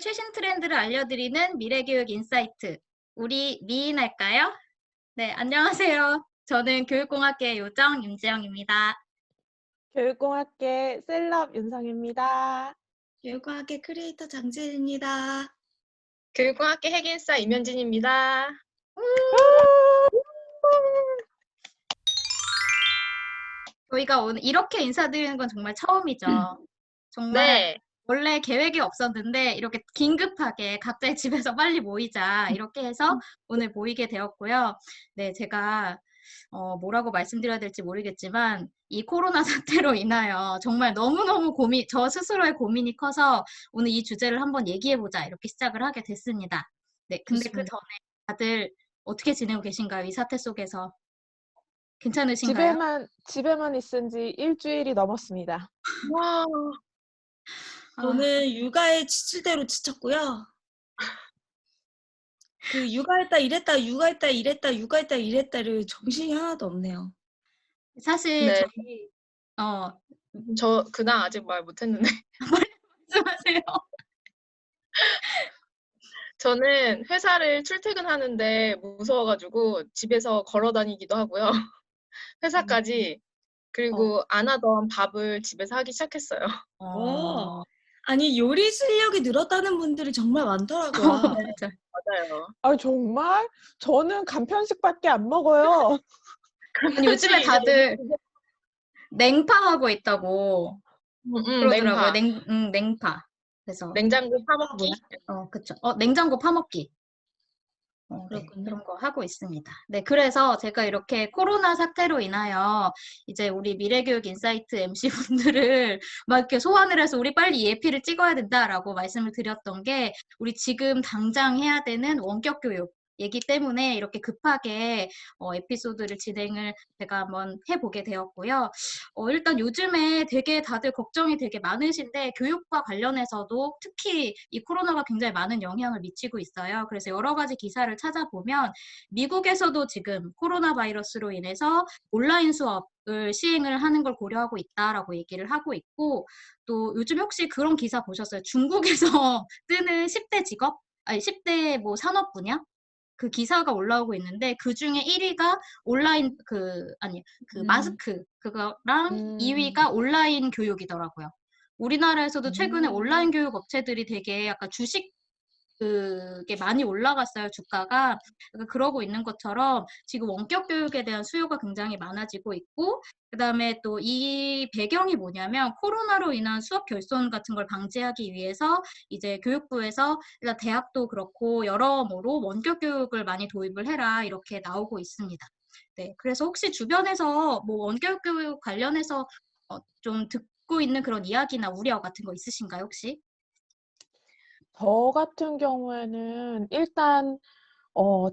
최신 트렌드를 알려드리는 미래교육 인사이트. 우리 미인할까요? 네, 안녕하세요. 저는 교육공학계 요정 임지영입니다. 교육공학계 셀럽 윤성입니다. 교육과학의 크리에이터 장지은입니다. 교육공학계 핵인싸 임현진입니다. 저희가 오늘 이렇게 인사드리는 건 정말 처음이죠. 정말 네. 원래 계획이 없었는데 이렇게 긴급하게 각자의 집에서 빨리 모이자 이렇게 해서 오늘 모이게 되었고요. 네, 제가 뭐라고 말씀드려야 될지 모르겠지만 이 코로나 사태로 인하여 정말 너무너무 저 스스로의 고민이 커서 오늘 이 주제를 한번 얘기해보자 이렇게 시작을 하게 됐습니다. 네, 근데 그 전에 다들 어떻게 지내고 계신가요? 이 사태 속에서. 괜찮으신가요? 집에만 있은 지 일주일이 넘었습니다. 와, 저는 육아에 지칠 대로 지쳤고요. 그 육아했다 이랬다 육아했다 이랬다 육아했다 이랬다를 정신이 하나도 없네요. 사실 네. 저희 저 그날 아직 말 못했는데 말씀하세요. 저는 회사를 출퇴근하는데 무서워가지고 집에서 걸어 다니기도 하고요. 회사까지. 그리고 안 하던 밥을 집에서 하기 시작했어요. 아니 요리 실력이 늘었다는 분들이 정말 많더라고요. 맞아. 맞아요. 아, 정말? 저는 간편식밖에 안 먹어요. 아니, 요즘에 다들 냉파하고 있다고 그러더라고요. 냉파. 냉파. 그래서 냉장고 파먹기. 그쵸. 냉장고 파먹기. 네, 그렇군요. 그런 거 하고 있습니다. 네, 그래서 제가 이렇게 코로나 사태로 인하여 이제 우리 미래교육 인사이트 MC분들을 막 이렇게 소환을 해서 우리 빨리 예피를 찍어야 된다라고 말씀을 드렸던 게 우리 지금 당장 해야 되는 원격 교육 얘기 때문에 이렇게 급하게 에피소드를 진행을 제가 한번 해보게 되었고요. 일단 요즘에 되게 다들 걱정이 되게 많으신데 교육과 관련해서도 특히 이 코로나가 굉장히 많은 영향을 미치고 있어요. 그래서 여러 가지 기사를 찾아보면 미국에서도 지금 코로나 바이러스로 인해서 온라인 수업을 시행을 하는 걸 고려하고 있다라고 얘기를 하고 있고 또 요즘 혹시 그런 기사 보셨어요? 중국에서 뜨는 10대 직업? 아니 10대 뭐 산업 분야? 그 기사가 올라오고 있는데 그 중에 1위가 온라인 마스크 그거랑 2위가 온라인 교육이더라고요. 우리나라에서도 최근에 온라인 교육 업체들이 되게 약간 그게 많이 올라갔어요, 주가가. 그러니까 그러고 있는 것처럼 지금 원격 교육에 대한 수요가 굉장히 많아지고 있고, 그 다음에 또 이 배경이 뭐냐면 코로나로 인한 수업 결손 같은 걸 방지하기 위해서 이제 교육부에서 일단 대학도 그렇고 여러모로 원격 교육을 많이 도입을 해라 이렇게 나오고 있습니다. 네, 그래서 혹시 주변에서 뭐 원격 교육 관련해서 좀 듣고 있는 그런 이야기나 우려 같은 거 있으신가요, 혹시? 저 같은 경우에는 일단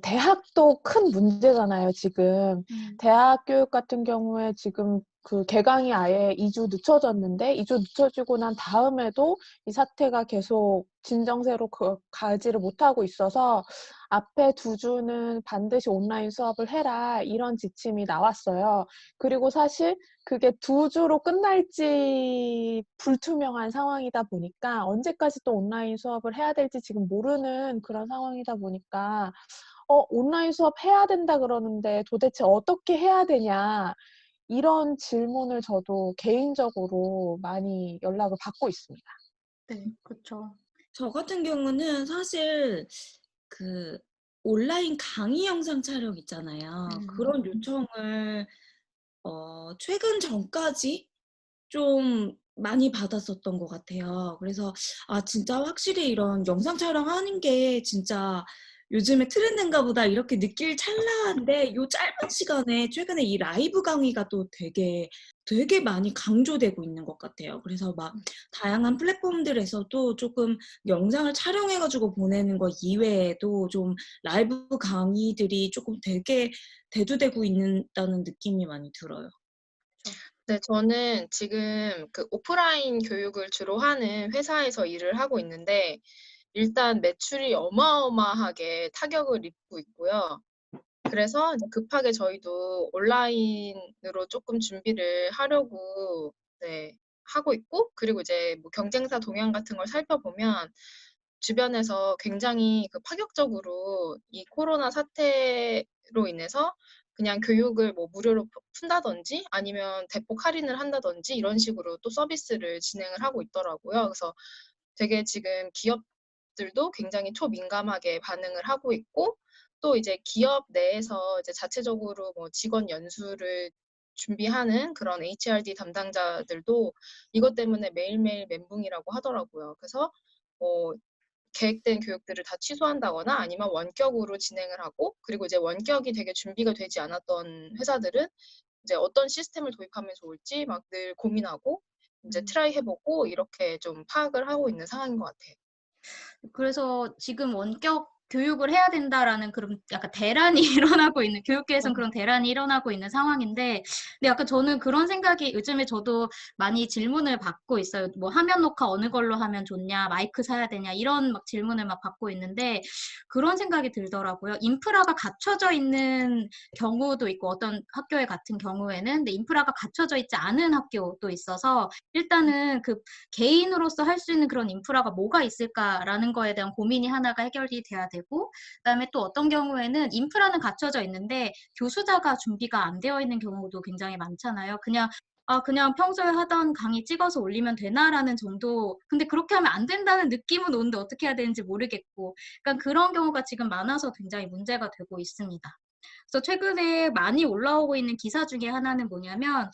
대학도 큰 문제잖아요, 지금. 대학 교육 같은 경우에 지금 그 개강이 아예 2주 늦춰졌는데 2주 늦춰지고 난 다음에도 이 사태가 계속 진정세로 가지를 못하고 있어서 앞에 2주는 반드시 온라인 수업을 해라 이런 지침이 나왔어요. 그리고 사실 그게 2주로 끝날지 불투명한 상황이다 보니까 언제까지 또 온라인 수업을 해야 될지 지금 모르는 그런 상황이다 보니까 온라인 수업 해야 된다 그러는데 도대체 어떻게 해야 되냐 이런 질문을 저도 개인적으로 많이 연락을 받고 있습니다. 네, 그렇죠. 저 같은 경우는 사실 그 온라인 강의 영상 촬영 있잖아요. 그런 요청을 최근 전까지 좀 많이 받았었던 것 같아요. 그래서 진짜 확실히 이런 영상 촬영하는 게 진짜 요즘에 트렌드인가 보다 이렇게 느낄 찰나인데 요 짧은 시간에 최근에 이 라이브 강의가 또 되게 많이 강조되고 있는 것 같아요. 그래서 막 다양한 플랫폼들에서도 조금 영상을 촬영해 가지고 보내는 거 이외에도 좀 라이브 강의들이 조금 되게 대두되고 있다는 느낌이 많이 들어요. 네, 저는 지금 그 오프라인 교육을 주로 하는 회사에서 일을 하고 있는데 일단 매출이 어마어마하게 타격을 입고 있고요. 그래서 이제 급하게 저희도 온라인으로 조금 준비를 하려고 하고 있고, 그리고 이제 뭐 경쟁사 동향 같은 걸 살펴보면 주변에서 굉장히 그 파격적으로 이 코로나 사태로 인해서 그냥 교육을 뭐 무료로 푼다든지 아니면 대폭 할인을 한다든지 이런 식으로 또 서비스를 진행을 하고 있더라고요. 그래서 되게 지금 기업들도 굉장히 초민감하게 반응을 하고 있고 또 이제 기업 내에서 이제 자체적으로 뭐 직원 연수를 준비하는 그런 HRD 담당자들도 이것 때문에 매일매일 멘붕이라고 하더라고요. 그래서 뭐 계획된 교육들을 다 취소한다거나 아니면 원격으로 진행을 하고 그리고 이제 원격이 되게 준비가 되지 않았던 회사들은 이제 어떤 시스템을 도입하면 좋을지 막 늘 고민하고 이제 트라이 해보고 이렇게 좀 파악을 하고 있는 상황인 것 같아요. 그래서 지금 원격 교육을 해야 된다라는 그런 약간 대란이 일어나고 있는, 교육계에서는 그런 대란이 일어나고 있는 상황인데, 근데 약간 저는 그런 생각이 요즘에 저도 많이 질문을 받고 있어요. 뭐 화면 녹화 어느 걸로 하면 좋냐, 마이크 사야 되냐, 이런 막 질문을 막 받고 있는데, 그런 생각이 들더라고요. 인프라가 갖춰져 있는 경우도 있고, 어떤 학교에 같은 경우에는, 근데 인프라가 갖춰져 있지 않은 학교도 있어서, 일단은 그 개인으로서 할 수 있는 그런 인프라가 뭐가 있을까라는 거에 대한 고민이 하나가 해결이 돼야 되고, 그다음에 또 어떤 경우에는 인프라는 갖춰져 있는데 교수자가 준비가 안 되어 있는 경우도 굉장히 많잖아요. 그냥 평소에 하던 강의 찍어서 올리면 되나라는 정도. 근데 그렇게 하면 안 된다는 느낌은 오는데 어떻게 해야 되는지 모르겠고. 그러니까 그런 경우가 지금 많아서 굉장히 문제가 되고 있습니다. 그래서 최근에 많이 올라오고 있는 기사 중에 하나는 뭐냐면,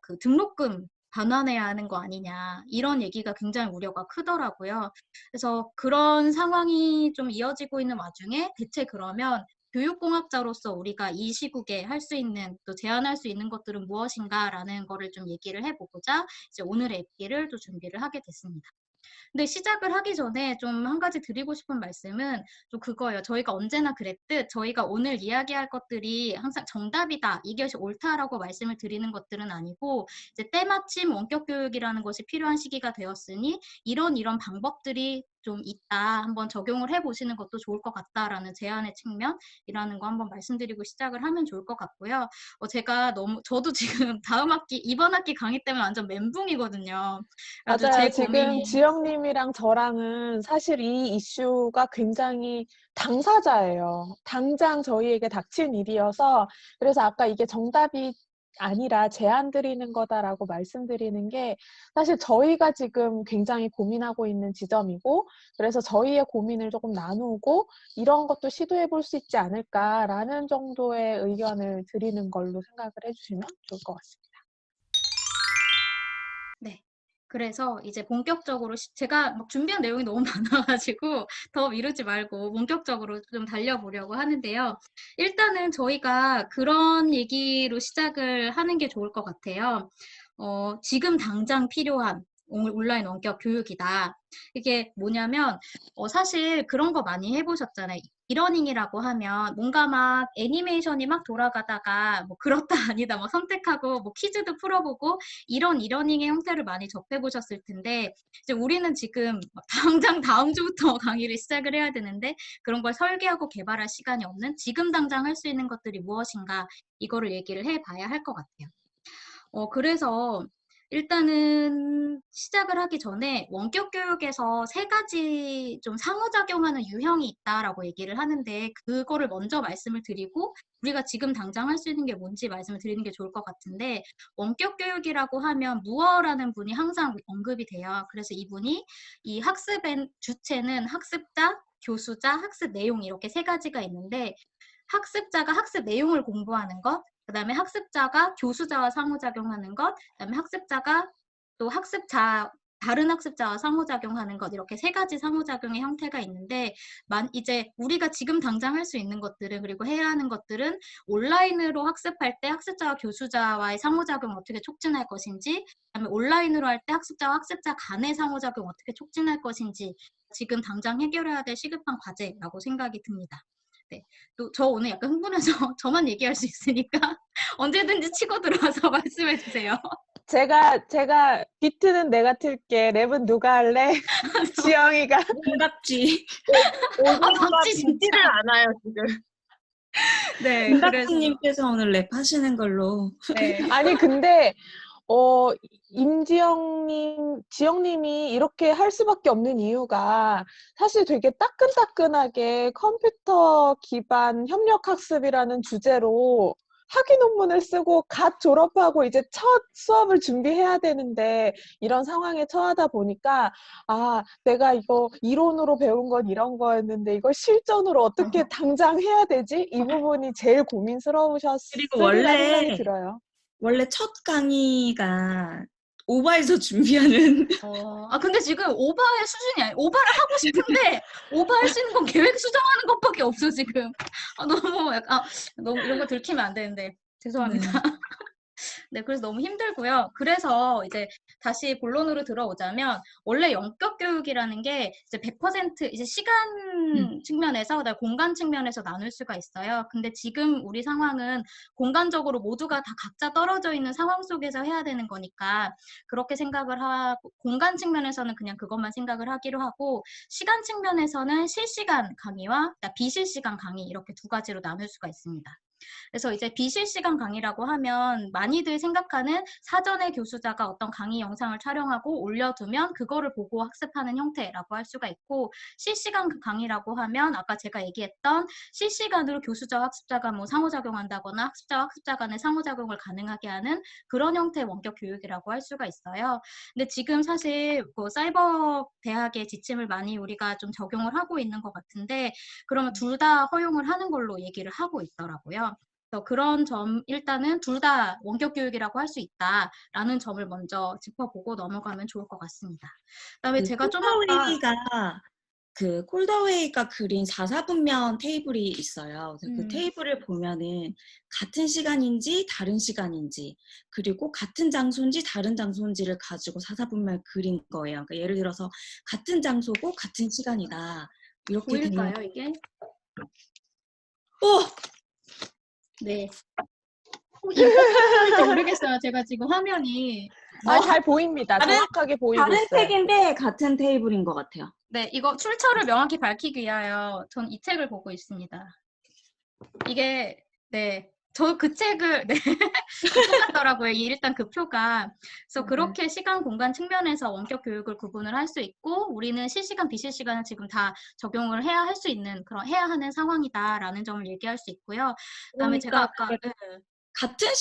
그 등록금 반환해야 하는 거 아니냐, 이런 얘기가 굉장히 우려가 크더라고요. 그래서 그런 상황이 좀 이어지고 있는 와중에 대체 그러면 교육공학자로서 우리가 이 시국에 할 수 있는, 또 제안할 수 있는 것들은 무엇인가라는 거를 좀 얘기를 해보고자 이제 오늘의 앱기를 또 준비를 하게 됐습니다. 근데 시작을 하기 전에 좀 한 가지 드리고 싶은 말씀은 좀 그거예요. 저희가 언제나 그랬듯 저희가 오늘 이야기할 것들이 항상 정답이다, 이것이 옳다라고 말씀을 드리는 것들은 아니고, 이제 때마침 원격 교육이라는 것이 필요한 시기가 되었으니 이런 방법들이 좀 있다, 한번 적용을 해보시는 것도 좋을 것 같다라는 제안의 측면이라는 거 한번 말씀드리고 시작을 하면 좋을 것 같고요. 저도 지금 이번 학기 강의 때문에 완전 멘붕이거든요. 그래가지고 맞아요. 제 지금 고민이, 지영님이랑 저랑은 사실 이 이슈가 굉장히 당사자예요. 당장 저희에게 닥친 일이어서, 그래서 아까 이게 정답이 아니라 제안 드리는 거다라고 말씀드리는 게 사실 저희가 지금 굉장히 고민하고 있는 지점이고, 그래서 저희의 고민을 조금 나누고 이런 것도 시도해 볼 수 있지 않을까라는 정도의 의견을 드리는 걸로 생각을 해주시면 좋을 것 같습니다. 네. 그래서 이제 본격적으로 제가 막 준비한 내용이 너무 많아가지고 더 미루지 말고 본격적으로 좀 달려보려고 하는데요. 일단은 저희가 그런 얘기로 시작을 하는 게 좋을 것 같아요. 지금 당장 필요한 온라인 원격 교육이다. 이게 뭐냐면, 사실 그런 거 많이 해보셨잖아요. 이러닝이라고 하면 뭔가 막 애니메이션이 막 돌아가다가 뭐 그렇다 아니다 뭐 선택하고 뭐 퀴즈도 풀어보고 이런 이러닝의 형태를 많이 접해보셨을 텐데, 이제 우리는 지금 막 당장 다음 주부터 강의를 시작을 해야 되는데 그런 걸 설계하고 개발할 시간이 없는, 지금 당장 할 수 있는 것들이 무엇인가, 이거를 얘기를 해봐야 할 것 같아요. 그래서 일단은 시작을 하기 전에 원격 교육에서 3가지 좀 상호작용하는 유형이 있다라고 얘기를 하는데, 그거를 먼저 말씀을 드리고 우리가 지금 당장 할 수 있는 게 뭔지 말씀을 드리는 게 좋을 것 같은데, 원격 교육이라고 하면 무어라는 분이 항상 언급이 돼요. 그래서 이분이 이 학습의 주체는 학습자, 교수자, 학습 내용, 이렇게 3가지가 있는데, 학습자가 학습 내용을 공부하는 것, 그다음에 학습자가 교수자와 상호작용하는 것, 그다음에 학습자가 또 다른 학습자와 상호작용하는 것, 이렇게 3가지 상호작용의 형태가 있는데, 이제 우리가 지금 당장 할 수 있는 것들은, 그리고 해야 하는 것들은 온라인으로 학습할 때 학습자와 교수자와의 상호작용을 어떻게 촉진할 것인지, 그다음에 온라인으로 할 때 학습자와 학습자 간의 상호작용 어떻게 촉진할 것인지, 지금 당장 해결해야 될 시급한 과제라고 생각이 듭니다. 네. 또 저 오늘 약간 흥분해서 저만 얘기할 수 있으니까 언제든지 치고 들어와서 말씀해 주세요. 제가 비트는 내가 틀게. 랩은 누가 할래? 지영이가. 반갑지. 박지 진짜. 믿지를 않아요 지금. 네, 그래서 반갑지님께서 오늘 랩 하시는 걸로. 네. 아니 근데 지영님이 이렇게 할 수밖에 없는 이유가 사실 되게 따끈따끈하게 컴퓨터 기반 협력학습이라는 주제로 학위 논문을 쓰고 갓 졸업하고 이제 첫 수업을 준비해야 되는데 이런 상황에 처하다 보니까 내가 이거 이론으로 배운 건 이런 거였는데 이걸 실전으로 어떻게 당장 해야 되지? 이 부분이 제일 그리고 고민스러우셨으리라는 생각이 들어요. 원래 첫 강의가 오바해서 준비하는 근데 지금 오바의 수준이 아니에요. 오바를 하고 싶은데 오바할 수 있는 건 계획 수정하는 것밖에 없어 지금. 너무 이런 거 들키면 안 되는데 죄송합니다. 네, 그래서 너무 힘들고요. 그래서 이제 다시 본론으로 들어오자면 원래 원격 교육이라는 게 이제 100% 이제 시간 측면에서, 공간 측면에서 나눌 수가 있어요. 근데 지금 우리 상황은 공간적으로 모두가 다 각자 떨어져 있는 상황 속에서 해야 되는 거니까 그렇게 생각을 하고, 공간 측면에서는 그냥 그것만 생각을 하기로 하고, 시간 측면에서는 실시간 강의와 비실시간 강의 이렇게 두 가지로 나눌 수가 있습니다. 그래서 이제 비실시간 강의라고 하면 많이들 생각하는 사전에 교수자가 어떤 강의 영상을 촬영하고 올려두면 그거를 보고 학습하는 형태라고 할 수가 있고, 실시간 강의라고 하면 아까 제가 얘기했던 실시간으로 교수자와 학습자가 뭐 상호작용한다거나 학습자와 학습자 간의 상호작용을 가능하게 하는 그런 형태의 원격 교육이라고 할 수가 있어요. 근데 지금 사실 뭐 사이버 대학의 지침을 많이 우리가 좀 적용을 하고 있는 것 같은데, 그러면 둘 다 허용을 하는 걸로 얘기를 하고 있더라고요. 그런 점, 일단은 둘 다 원격 교육이라고 할 수 있다라는 점을 먼저 짚어보고 넘어가면 좋을 것 같습니다. 그다음에 제가 좀 아까 콜더웨이가 그린 4사분면 테이블이 있어요. 그 테이블을 보면은 같은 시간인지 다른 시간인지, 그리고 같은 장소인지 다른 장소인지를 가지고 4사분면 그린 거예요. 그러니까 예를 들어서 같은 장소고 같은 시간이다. 이렇게 보일까요, 이게? 네. 이거 보일지 모르겠어요. 제가 지금 화면이. 잘 보입니다. 정확하게 보이고 다른 있어요. 책인데 같은 테이블인 것 같아요. 네, 이거 출처를 명확히 밝히기 위하여 전 이 책을 보고 있습니다. 이게 저 그 책을 똑같더라고요. 일단 그 표가. 그래서 그렇게 시간 공간 측면에서 원격 교육을 구분을 할 수 있고, 우리는 실시간 비실시간을 지금 다 적용을 해야 할 수 있는 해야 하는 상황이다라는 점을 얘기할 수 있고요. 그다음에 제가 아까 같은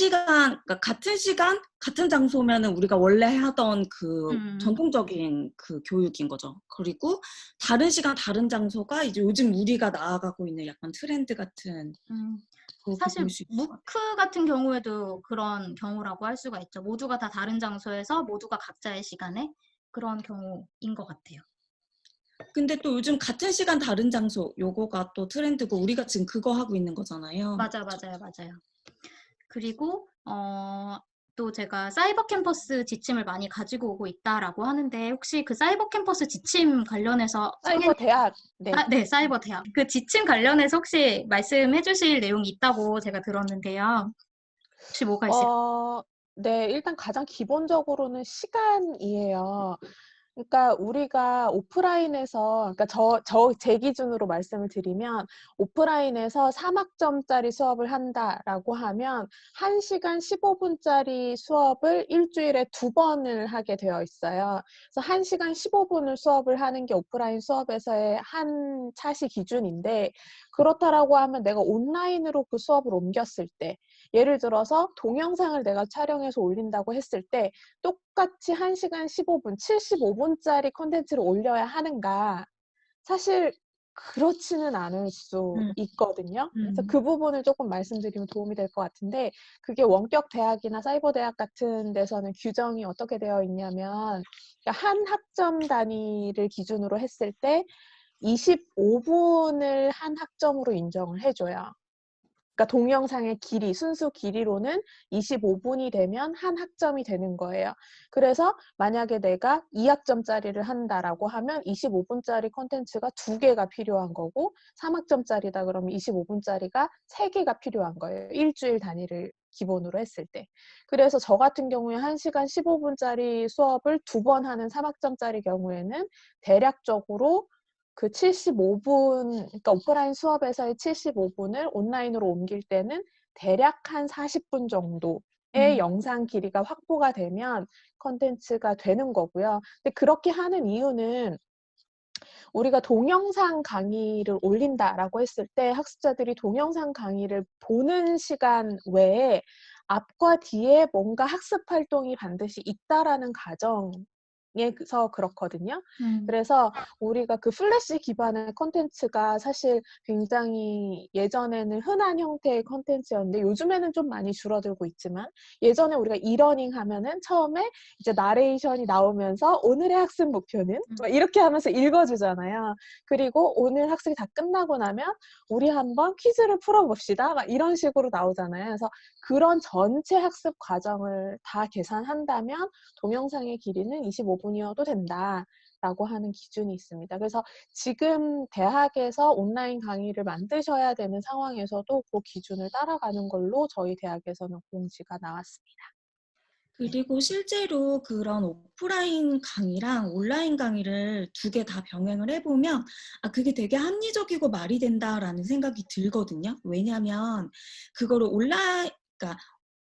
시간, 같은 장소면은 우리가 원래 하던 그 전통적인 그 교육인 거죠. 그리고 다른 시간, 다른 장소가 이제 요즘 우리가 나아가고 있는 약간 트렌드 같은. 사실 무크 같은 경우에도 그런 경우라고 할 수가 있죠. 모두가 다 다른 장소에서 모두가 각자의 시간에 그런 경우인 것 같아요. 근데 또 요즘 같은 시간 다른 장소 요거가 또 트렌드고 우리가 지금 그거 하고 있는 거잖아요. 맞아요. 그리고 또 제가 사이버 캠퍼스 지침을 많이 가지고 오고 있다라고 하는데, 혹시 그 사이버 캠퍼스 지침 관련해서 사이버 대학. 네, 사이버 대학. 그 지침 관련해서 혹시 말씀해 주실 내용이 있다고 제가 들었는데요. 혹시 뭐가 있을까요? 네, 일단 가장 기본적으로는 시간이에요. 그러니까 우리가 오프라인에서, 그러니까 제 기준으로 말씀을 드리면, 오프라인에서 3학점짜리 수업을 한다라고 하면 1시간 15분짜리 수업을 일주일에 2번을 하게 되어 있어요. 그래서 1시간 15분을 수업을 하는 게 오프라인 수업에서의 한 차시 기준인데, 그렇다라고 하면 내가 온라인으로 그 수업을 옮겼을 때, 예를 들어서 동영상을 내가 촬영해서 올린다고 했을 때 똑같이 1시간 15분, 75분짜리 콘텐츠를 올려야 하는가? 사실 그렇지는 않을 수 있거든요. 그래서 그 부분을 조금 말씀드리면 도움이 될 것 같은데, 그게 원격 대학이나 사이버 대학 같은 데서는 규정이 어떻게 되어 있냐면, 한 학점 단위를 기준으로 했을 때 25분을 한 학점으로 인정을 해줘요. 그러니까 동영상의 길이, 순수 길이로는 25분이 되면 한 학점이 되는 거예요. 그래서 만약에 내가 2학점짜리를 한다라고 하면 25분짜리 콘텐츠가 2개가 필요한 거고, 3학점짜리다 그러면 25분짜리가 3개가 필요한 거예요. 일주일 단위를 기본으로 했을 때. 그래서 저 같은 경우에 1시간 15분짜리 수업을 2번 하는 3학점짜리 경우에는 대략적으로 그 75분, 그러니까 오프라인 수업에서의 75분을 온라인으로 옮길 때는 대략 한 40분 정도 영상 길이가 확보가 되면 컨텐츠가 되는 거고요. 근데 그렇게 하는 이유는 우리가 동영상 강의를 올린다라고 했을 때 학습자들이 동영상 강의를 보는 시간 외에 앞과 뒤에 뭔가 학습 활동이 반드시 있다라는 가정에서 그렇거든요. 그래서 우리가 그 플래시 기반의 콘텐츠가 사실 굉장히 예전에는 흔한 형태의 콘텐츠였는데 요즘에는 좀 많이 줄어들고 있지만 예전에 우리가 이러닝 하면은 처음에 이제 나레이션이 나오면서 오늘의 학습 목표는 막 이렇게 하면서 읽어주잖아요. 그리고 오늘 학습이 다 끝나고 나면 우리 한번 퀴즈를 풀어봅시다. 막 이런 식으로 나오잖아요. 그래서 그런 전체 학습 과정을 다 계산한다면 동영상의 길이는 25분이어도 된다라고 하는 기준이 있습니다. 그래서 지금 대학에서 온라인 강의를 만드셔야 되는 상황에서도 그 기준을 따라가는 걸로 저희 대학에서는 공지가 나왔습니다. 그리고 실제로 그런 오프라인 강의랑 온라인 강의를 두 개 다 병행을 해보면 그게 되게 합리적이고 말이 된다라는 생각이 들거든요. 왜냐하면 그거를 그러니까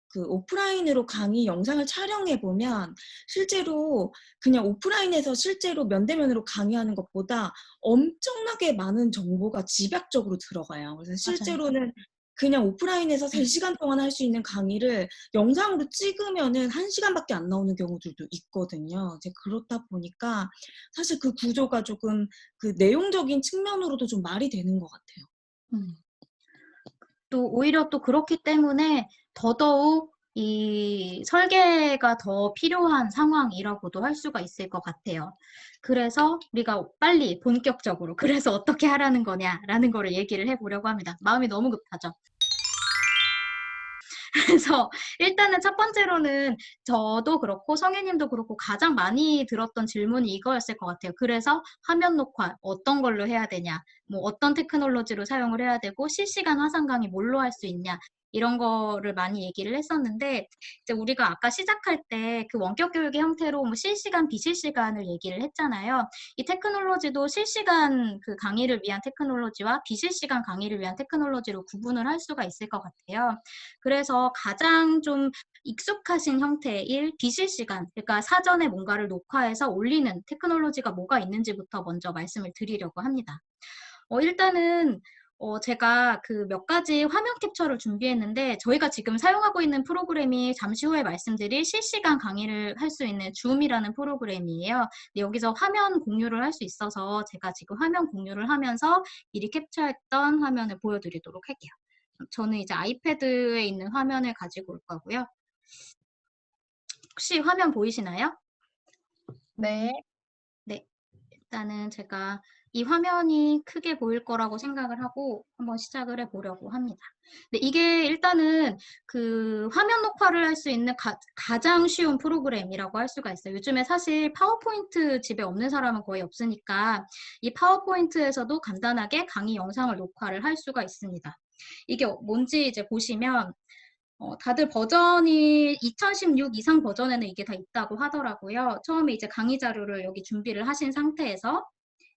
그 오프라인으로 강의 영상을 촬영해보면 실제로 그냥 오프라인에서 실제로 면대면으로 강의하는 것보다 엄청나게 많은 정보가 집약적으로 들어가요. 그래서 실제로는 그냥 오프라인에서 3시간 동안 할 수 있는 강의를 영상으로 찍으면은 1시간밖에 안 나오는 경우들도 있거든요. 이제 그렇다 보니까 사실 그 구조가 조금 그 내용적인 측면으로도 좀 말이 되는 것 같아요. 또 오히려 또 그렇기 때문에 더더욱 이 설계가 더 필요한 상황이라고도 할 수가 있을 것 같아요. 그래서 우리가 빨리 본격적으로 그래서 어떻게 하라는 거냐라는 거를 얘기를 해보려고 합니다. 마음이 너무 급하죠. 그래서 일단은 첫 번째로는 저도 그렇고 성혜님도 그렇고 가장 많이 들었던 질문이 이거였을 것 같아요. 그래서 화면 녹화 어떤 걸로 해야 되냐, 뭐 어떤 테크놀로지로 사용을 해야 되고 실시간 화상 강의 뭘로 할 수 있냐 이런 거를 많이 얘기를 했었는데 이제 우리가 아까 시작할 때 그 원격 교육의 형태로 뭐 실시간, 비실시간을 얘기를 했잖아요. 이 테크놀로지도 실시간 그 강의를 위한 테크놀로지와 비실시간 강의를 위한 테크놀로지로 구분을 할 수가 있을 것 같아요. 그래서 가장 좀 익숙하신 형태의 비실시간, 그러니까 사전에 뭔가를 녹화해서 올리는 테크놀로지가 뭐가 있는지부터 먼저 말씀을 드리려고 합니다. 일단은 제가 그 몇 가지 화면 캡처를 준비했는데 저희가 지금 사용하고 있는 프로그램이 잠시 후에 말씀드릴 실시간 강의를 할 수 있는 줌이라는 프로그램이에요. 근데 여기서 화면 공유를 할 수 있어서 제가 지금 화면 공유를 하면서 미리 캡처했던 화면을 보여드리도록 할게요. 저는 이제 아이패드에 있는 화면을 가지고 올 거고요. 혹시 화면 보이시나요? 네. 네. 일단은 제가 이 화면이 크게 보일 거라고 생각을 하고 한번 시작을 해보려고 합니다. 근데 이게 일단은 그 화면 녹화를 할 수 있는 가장 쉬운 프로그램이라고 할 수가 있어요. 요즘에 사실 파워포인트 집에 없는 사람은 거의 없으니까 이 파워포인트에서도 간단하게 강의 영상을 녹화를 할 수가 있습니다. 이게 뭔지 이제 보시면 다들 버전이 2016 이상 버전에는 이게 다 있다고 하더라고요. 처음에 이제 강의 자료를 여기 준비를 하신 상태에서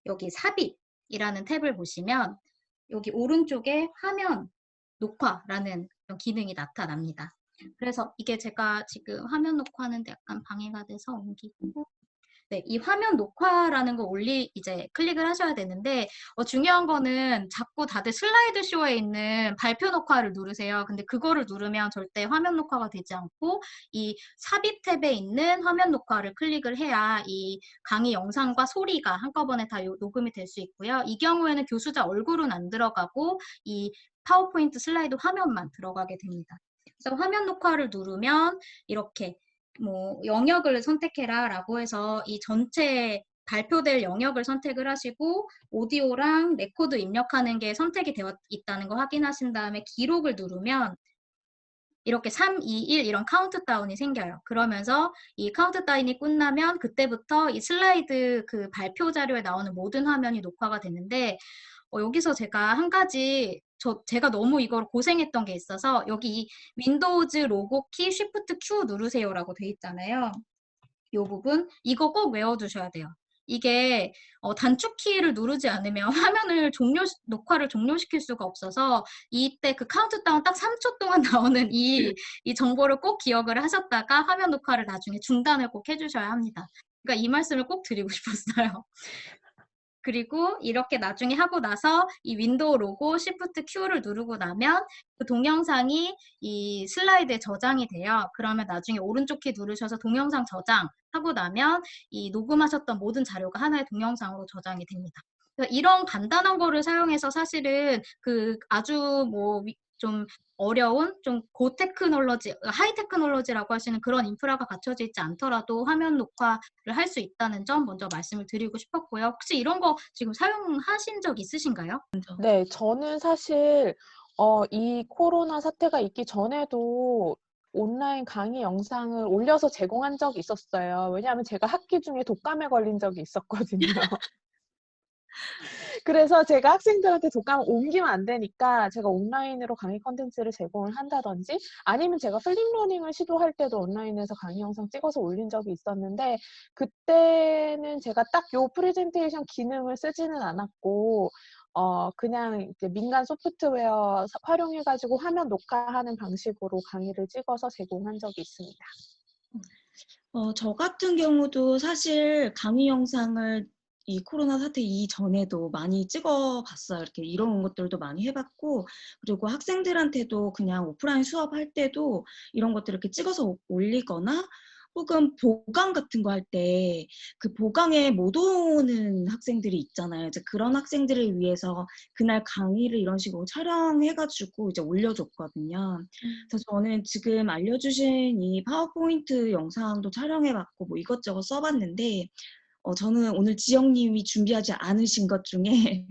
여기 삽입이라는 탭을 보시면 여기 오른쪽에 화면 녹화라는 기능이 나타납니다. 그래서 이게 제가 지금 화면 녹화하는데 약간 방해가 돼서 옮기고 네, 이 화면 녹화라는 거 이제 클릭을 하셔야 되는데, 중요한 거는 자꾸 다들 슬라이드 쇼에 있는 발표 녹화를 누르세요. 근데 그거를 누르면 절대 화면 녹화가 되지 않고, 이 삽입 탭에 있는 화면 녹화를 클릭을 해야 이 강의 영상과 소리가 한꺼번에 다 녹음이 될 수 있고요. 이 경우에는 교수자 얼굴은 안 들어가고, 이 파워포인트 슬라이드 화면만 들어가게 됩니다. 그래서 화면 녹화를 누르면 이렇게 뭐 영역을 선택해라 라고 해서 이 전체 발표될 영역을 선택을 하시고 오디오랑 레코드 입력하는 게 선택이 되어 있다는 거 확인하신 다음에 기록을 누르면 이렇게 3, 2, 1 이런 카운트다운이 생겨요. 그러면서 이 카운트다운이 끝나면 그때부터 이 슬라이드 그 발표 자료에 나오는 모든 화면이 녹화가 되는데 여기서 제가 한 가지 제가 너무 이걸 고생했던 게 있어서 여기 윈도우즈 로고 키 쉬프트 Q 누르세요라고 돼 있잖아요. 이 부분 이거 꼭 외워두셔야 돼요. 이게 단축키를 누르지 않으면 화면을 녹화를 종료시킬 수가 없어서 이때 그 카운트다운 딱 3초 동안 나오는 이 정보를 꼭 기억을 하셨다가 화면 녹화를 나중에 중단을 꼭 해주셔야 합니다. 그러니까 이 말씀을 꼭 드리고 싶었어요. 그리고 이렇게 나중에 하고 나서 이 윈도우 로고 Shift Q를 누르고 나면 그 동영상이 이 슬라이드에 저장이 돼요. 그러면 나중에 오른쪽 키 누르셔서 동영상 저장하고 나면 이 녹음하셨던 모든 자료가 하나의 동영상으로 저장이 됩니다. 그러니까 이런 간단한 거를 사용해서 사실은 그 아주 뭐 좀 어려운 좀 고테크놀로지, 하이테크놀로지라고 하시는 그런 인프라가 갖춰져 있지 않더라도 화면 녹화를 할 수 있다는 점 먼저 말씀을 드리고 싶었고요. 혹시 이런 거 지금 사용하신 적 있으신가요? 네, 저는 사실 이 코로나 사태가 있기 전에도 온라인 강의 영상을 올려서 제공한 적이 있었어요. 왜냐하면 제가 학기 중에 독감에 걸린 적이 있었거든요. 그래서 제가 학생들한테 독감을 옮기면 안 되니까 제가 온라인으로 강의 콘텐츠를 제공을 한다든지 아니면 제가 플립러닝을 시도할 때도 온라인에서 강의 영상 찍어서 올린 적이 있었는데 그때는 제가 딱 요 프레젠테이션 기능을 쓰지는 않았고 그냥 이제 민간 소프트웨어 활용해가지고 화면 녹화하는 방식으로 강의를 찍어서 제공한 적이 있습니다. 저 같은 경우도 사실 강의 영상을 이 코로나 사태 이전에도 많이 찍어봤어요. 이렇게 이런 것들도 많이 해봤고, 그리고 학생들한테도 그냥 오프라인 수업할 때도 이런 것들을 이렇게 찍어서 올리거나 혹은 보강 같은 거 할 때 그 보강에 못 오는 학생들이 있잖아요. 이제 그런 학생들을 위해서 그날 강의를 이런 식으로 촬영해가지고 이제 올려줬거든요. 그래서 저는 지금 알려주신 이 파워포인트 영상도 촬영해봤고 뭐 이것저것 써봤는데 저는 오늘 지영님이 준비하지 않으신 것 중에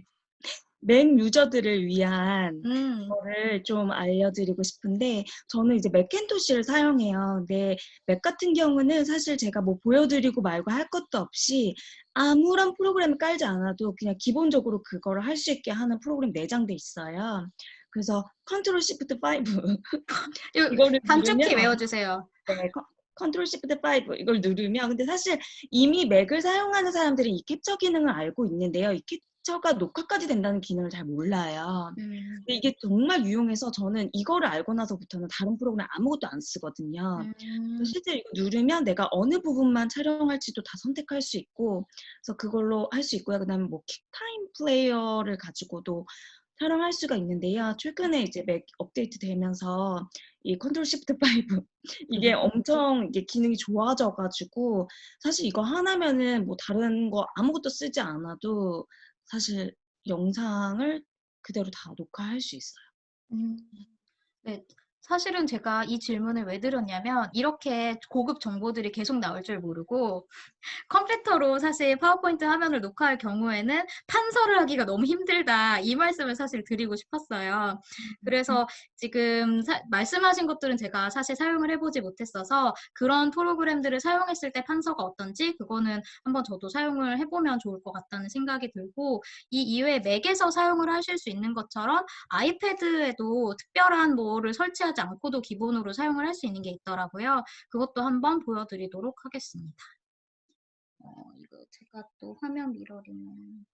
맥 유저들을 위한 거를 좀 알려드리고 싶은데 저는 이제 맥킨토시를 사용해요. 근데 맥 같은 경우는 사실 제가 뭐 보여드리고 말고 할 것도 없이 아무런 프로그램을 깔지 않아도 그냥 기본적으로 그거를 할 수 있게 하는 프로그램 내장돼 있어요. 그래서 컨트롤 시프트 5 이거를 단축키 누르면 외워주세요. 네, 컨트롤 시프트 5 이걸 누르면 근데 사실 이미 맥을 사용하는 사람들은 이 캡처 기능을 알고 있는데요. 이 캡처가 녹화까지 된다는 기능을 잘 몰라요. 근데 이게 정말 유용해서 저는 이거를 알고 나서부터는 다른 프로그램 아무것도 안 쓰거든요. 실제로 이거 누르면 내가 어느 부분만 촬영할지도 다 선택할 수 있고 그래서 그걸로 할 수 있고요. 그다음에 뭐 킥타임 플레이어를 가지고도 촬영할 수가 있는데요. 최근에 이제 맥 업데이트 되면서 이 컨트롤 시프트 5 이게 엄청 이게 기능이 좋아져가지고 사실 이거 하나면은 뭐 다른 거 아무것도 쓰지 않아도 사실 영상을 그대로 다 녹화할 수 있어요. 네, 사실은 제가 이 질문을 왜 드렸냐면 이렇게 고급 정보들이 계속 나올 줄 모르고 컴퓨터로 사실 파워포인트 화면을 녹화할 경우에는 판서를 하기가 너무 힘들다 이 말씀을 사실 드리고 싶었어요. 그래서 지금 말씀하신 것들은 제가 사실 사용을 해보지 못했어서 그런 프로그램들을 사용했을 때 판서가 어떤지 그거는 한번 저도 사용을 해보면 좋을 것 같다는 생각이 들고 이 이외에 맥에서 사용을 하실 수 있는 것처럼 아이패드에도 특별한 뭐를 설치하지 않고도 기본으로 사용을 할 수 있는 게 있더라고요. 그것도 한번 보여드리도록 하겠습니다. 이거 제가 또 화면 미러링을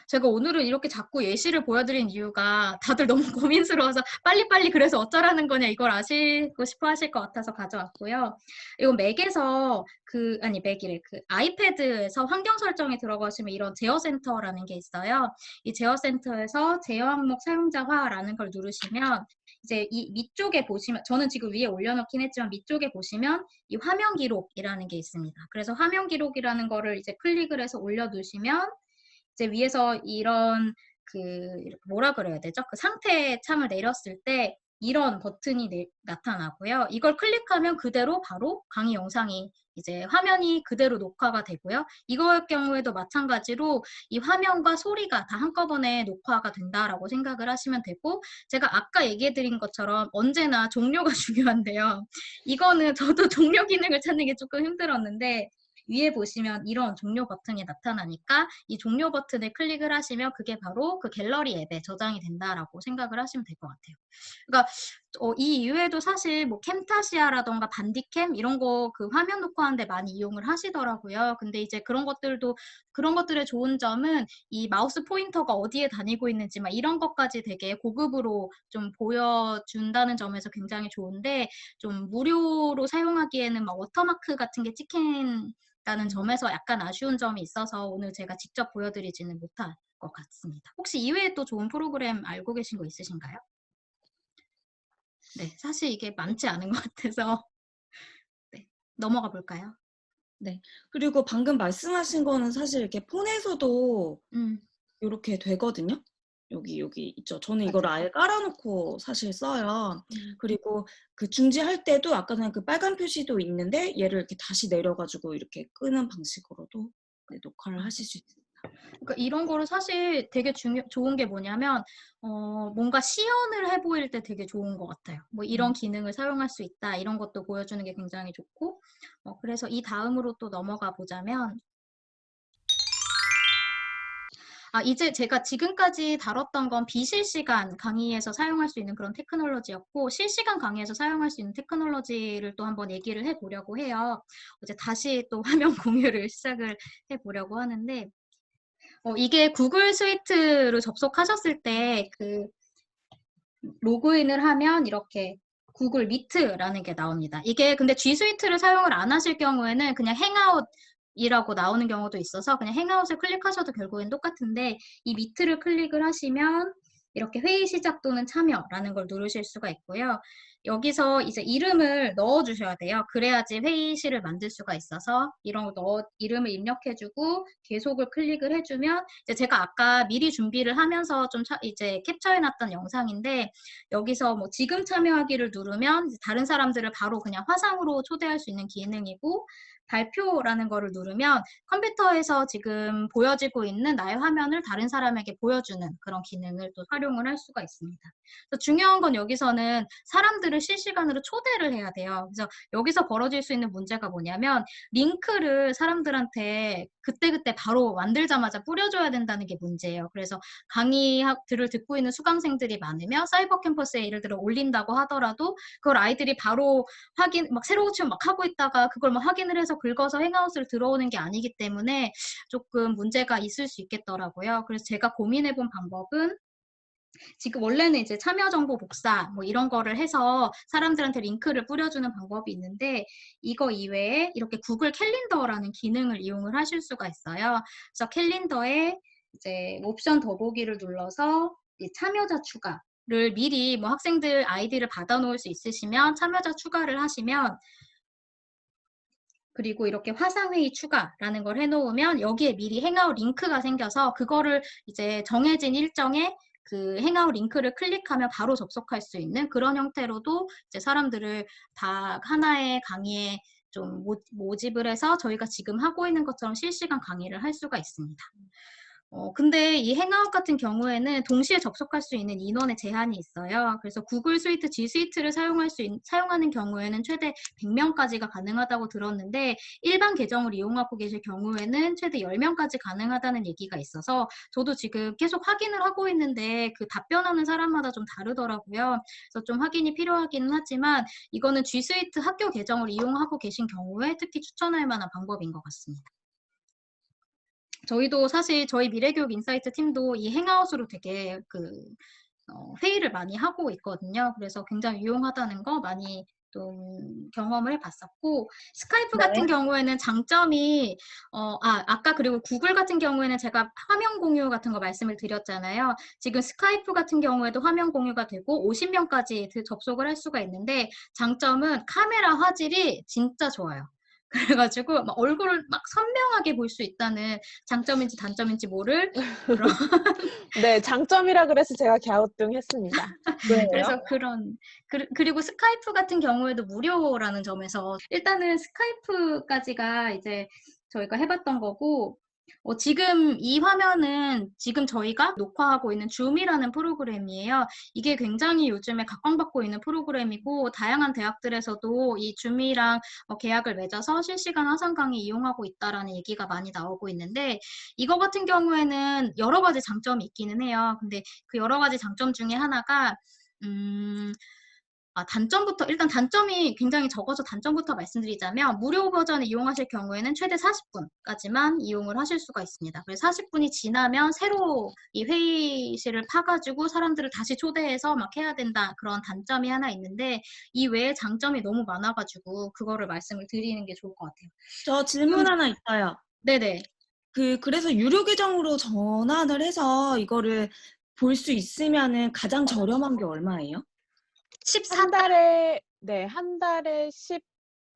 제가 오늘은 이렇게 자꾸 예시를 보여드린 이유가 다들 너무 고민스러워서 빨리빨리 그래서 어쩌라는 거냐 이걸 아시고 싶어 하실 것 같아서 가져왔고요. 이건 맥에서 맥이래. 아이패드에서 환경 설정에 들어가시면 이런 제어센터라는 게 있어요. 이 제어센터에서 제어 항목 사용자화라는 걸 누르시면 이제 이 밑쪽에 보시면 저는 지금 위에 올려놓긴 했지만 밑쪽에 보시면 이 화면 기록이라는 게 있습니다. 그래서 화면 기록이라는 거를 이제 클릭을 해서 올려두시면 이제 위에서 이런 뭐라 그래야 되죠? 그 상태 창을 내렸을 때 이런 버튼이 나타나고요. 이걸 클릭하면 그대로 바로 강의 영상이 이제 화면이 그대로 녹화가 되고요. 이거의 경우에도 마찬가지로 이 화면과 소리가 다 한꺼번에 녹화가 된다라고 생각을 하시면 되고 제가 아까 얘기해드린 것처럼 언제나 종료가 중요한데요. 이거는 저도 종료 기능을 찾는 게 조금 힘들었는데 위에 보시면 이런 종료 버튼이 나타나니까 이 종료 버튼을 클릭을 하시면 그게 바로 그 갤러리 앱에 저장이 된다라고 생각을 하시면 될 것 같아요. 그러니까 이 이외에도 사실 뭐 캠타시아라던가 반디캠 이런 거 그 화면 녹화하는데 많이 이용을 하시더라고요. 근데 이제 그런 것들의 좋은 점은 이 마우스 포인터가 어디에 다니고 있는지 막 이런 것까지 되게 고급으로 좀 보여준다는 점에서 굉장히 좋은데, 좀 무료로 사용하기에는 막 워터마크 같은 게 찍힌다는 점에서 약간 아쉬운 점이 있어서 오늘 제가 직접 보여드리지는 못할 것 같습니다. 혹시 이외에 또 좋은 프로그램 알고 계신 거 있으신가요? 네, 사실 이게 많지 않은 것 같아서 네, 넘어가 볼까요? 네. 그리고 방금 말씀하신 거는 사실 이렇게 폰에서도 음, 이렇게 되거든요. 여기 있죠. 저는 이걸 아예 깔아놓고 사실 써요. 그리고 그 중지할 때도 아까 전에 그 빨간 표시도 있는데 얘를 이렇게 다시 내려가지고 이렇게 끄는 방식으로도 네, 녹화를 하실 수 있어요. 그러니까 이런 거를 사실 되게 좋은 게 뭐냐면 뭔가 시연을 해 보일 때 되게 좋은 것 같아요. 뭐 이런 기능을 사용할 수 있다 이런 것도 보여주는 게 굉장히 좋고, 그래서 이 다음으로 또 넘어가 보자면, 이제 제가 지금까지 다뤘던 건 비실시간 강의에서 사용할 수 있는 그런 테크놀로지였고, 실시간 강의에서 사용할 수 있는 테크놀로지를 또 한번 얘기를 해보려고 해요. 이제 다시 또 화면 공유를 시작을 해보려고 하는데, 이게 구글 스위트로 접속하셨을 때 그 로그인을 하면 이렇게 구글 미트라는 게 나옵니다. 이게 근데 G 스위트를 사용을 안 하실 경우에는 그냥 행아웃이라고 나오는 경우도 있어서 그냥 행아웃을 클릭하셔도 결국엔 똑같은데, 이 미트를 클릭을 하시면 이렇게 회의 시작 또는 참여라는 걸 누르실 수가 있고요. 여기서 이제 이름을 넣어 주셔야 돼요. 그래야지 회의실을 만들 수가 있어서 이런 거 이름을 입력해주고 계속을 클릭을 해주면, 이제 제가 아까 미리 준비를 하면서 좀 이제 캡처해놨던 영상인데, 여기서 뭐 지금 참여하기를 누르면 이제 다른 사람들을 바로 그냥 화상으로 초대할 수 있는 기능이고, 발표라는 거를 누르면 컴퓨터에서 지금 보여지고 있는 나의 화면을 다른 사람에게 보여주는 그런 기능을 또 활용을 할 수가 있습니다. 그래서 중요한 건 여기서는 사람들을 실시간으로 초대를 해야 돼요. 그래서 여기서 벌어질 수 있는 문제가 뭐냐면, 링크를 사람들한테 그때그때 바로 만들자마자 뿌려줘야 된다는 게 문제예요. 그래서 강의들을 듣고 있는 수강생들이 많으면 사이버 캠퍼스에 예를 들어 올린다고 하더라도 그걸 아이들이 바로 막 새로 고치면 막 하고 있다가 그걸 막 확인을 해서 긁어서 행아웃을 들어오는 게 아니기 때문에 조금 문제가 있을 수 있겠더라고요. 그래서 제가 고민해본 방법은, 지금 원래는 이제 참여 정보 복사 뭐 이런 거를 해서 사람들한테 링크를 뿌려주는 방법이 있는데, 이거 이외에 이렇게 구글 캘린더라는 기능을 이용을 하실 수가 있어요. 그래서 캘린더에 이제 옵션 더보기를 눌러서 참여자 추가를 미리 뭐 학생들 아이디를 받아 놓을 수 있으시면 참여자 추가를 하시면, 그리고 이렇게 화상회의 추가라는 걸 해놓으면 여기에 미리 행아웃 링크가 생겨서 그거를 이제 정해진 일정에 그 행아웃 링크를 클릭하면 바로 접속할 수 있는 그런 형태로도 이제 사람들을 다 하나의 강의에 좀 모집을 해서 저희가 지금 하고 있는 것처럼 실시간 강의를 할 수가 있습니다. 근데 이 행아웃 같은 경우에는 동시에 접속할 수 있는 인원의 제한이 있어요. 그래서 구글 스위트, G 스위트를 사용하는 경우에는 최대 100명까지가 가능하다고 들었는데, 일반 계정을 이용하고 계실 경우에는 최대 10명까지 가능하다는 얘기가 있어서 저도 지금 계속 확인을 하고 있는데 그 답변하는 사람마다 좀 다르더라고요. 그래서 좀 확인이 필요하기는 하지만 이거는 G 스위트 학교 계정을 이용하고 계신 경우에 특히 추천할 만한 방법인 것 같습니다. 저희도 사실 저희 미래교육 인사이트 팀도 이 행아웃으로 되게 회의를 많이 하고 있거든요. 그래서 굉장히 유용하다는 거 많이 좀 경험을 해봤었고, 스카이프 같은 경우에는 장점이 아까 그리고 구글 같은 경우에는 제가 화면 공유 같은 거 말씀을 드렸잖아요. 지금 스카이프 같은 경우에도 화면 공유가 되고 50명까지 접속을 할 수가 있는데, 장점은 카메라 화질이 진짜 좋아요. 그래가지고 막 얼굴을 막 선명하게 볼 수 있다는 장점인지 단점인지 모를 그런 네, 장점이라 그래서 제가 갸우뚱했습니다. 그래서 그리고 스카이프 같은 경우에도 무료라는 점에서 일단은 스카이프까지가 이제 저희가 해봤던 거고, 지금 이 화면은 지금 저희가 녹화하고 있는 줌이라는 프로그램이에요. 이게 굉장히 요즘에 각광받고 있는 프로그램이고, 다양한 대학들에서도 이 줌이랑 계약을 맺어서 실시간 화상 강의 이용하고 있다라는 얘기가 많이 나오고 있는데, 이거 같은 경우에는 여러 가지 장점이 있기는 해요. 근데 그 여러 가지 장점 중에 하나가 단점부터, 일단 단점이 굉장히 적어서 단점부터 말씀드리자면, 무료 버전을 이용하실 경우에는 최대 40분까지만 이용을 하실 수가 있습니다. 그래서 40분이 지나면 새로 이 회의실을 파가지고 사람들을 다시 초대해서 막 해야 된다. 그런 단점이 하나 있는데, 이 외에 장점이 너무 많아가지고, 그거를 말씀을 드리는 게 좋을 것 같아요. 저 질문 하나 있어요. 네네. 그래서 유료 계정으로 전환을 해서 이거를 볼 수 있으면은 가장 저렴한 게 얼마예요? 14달러. 한 달에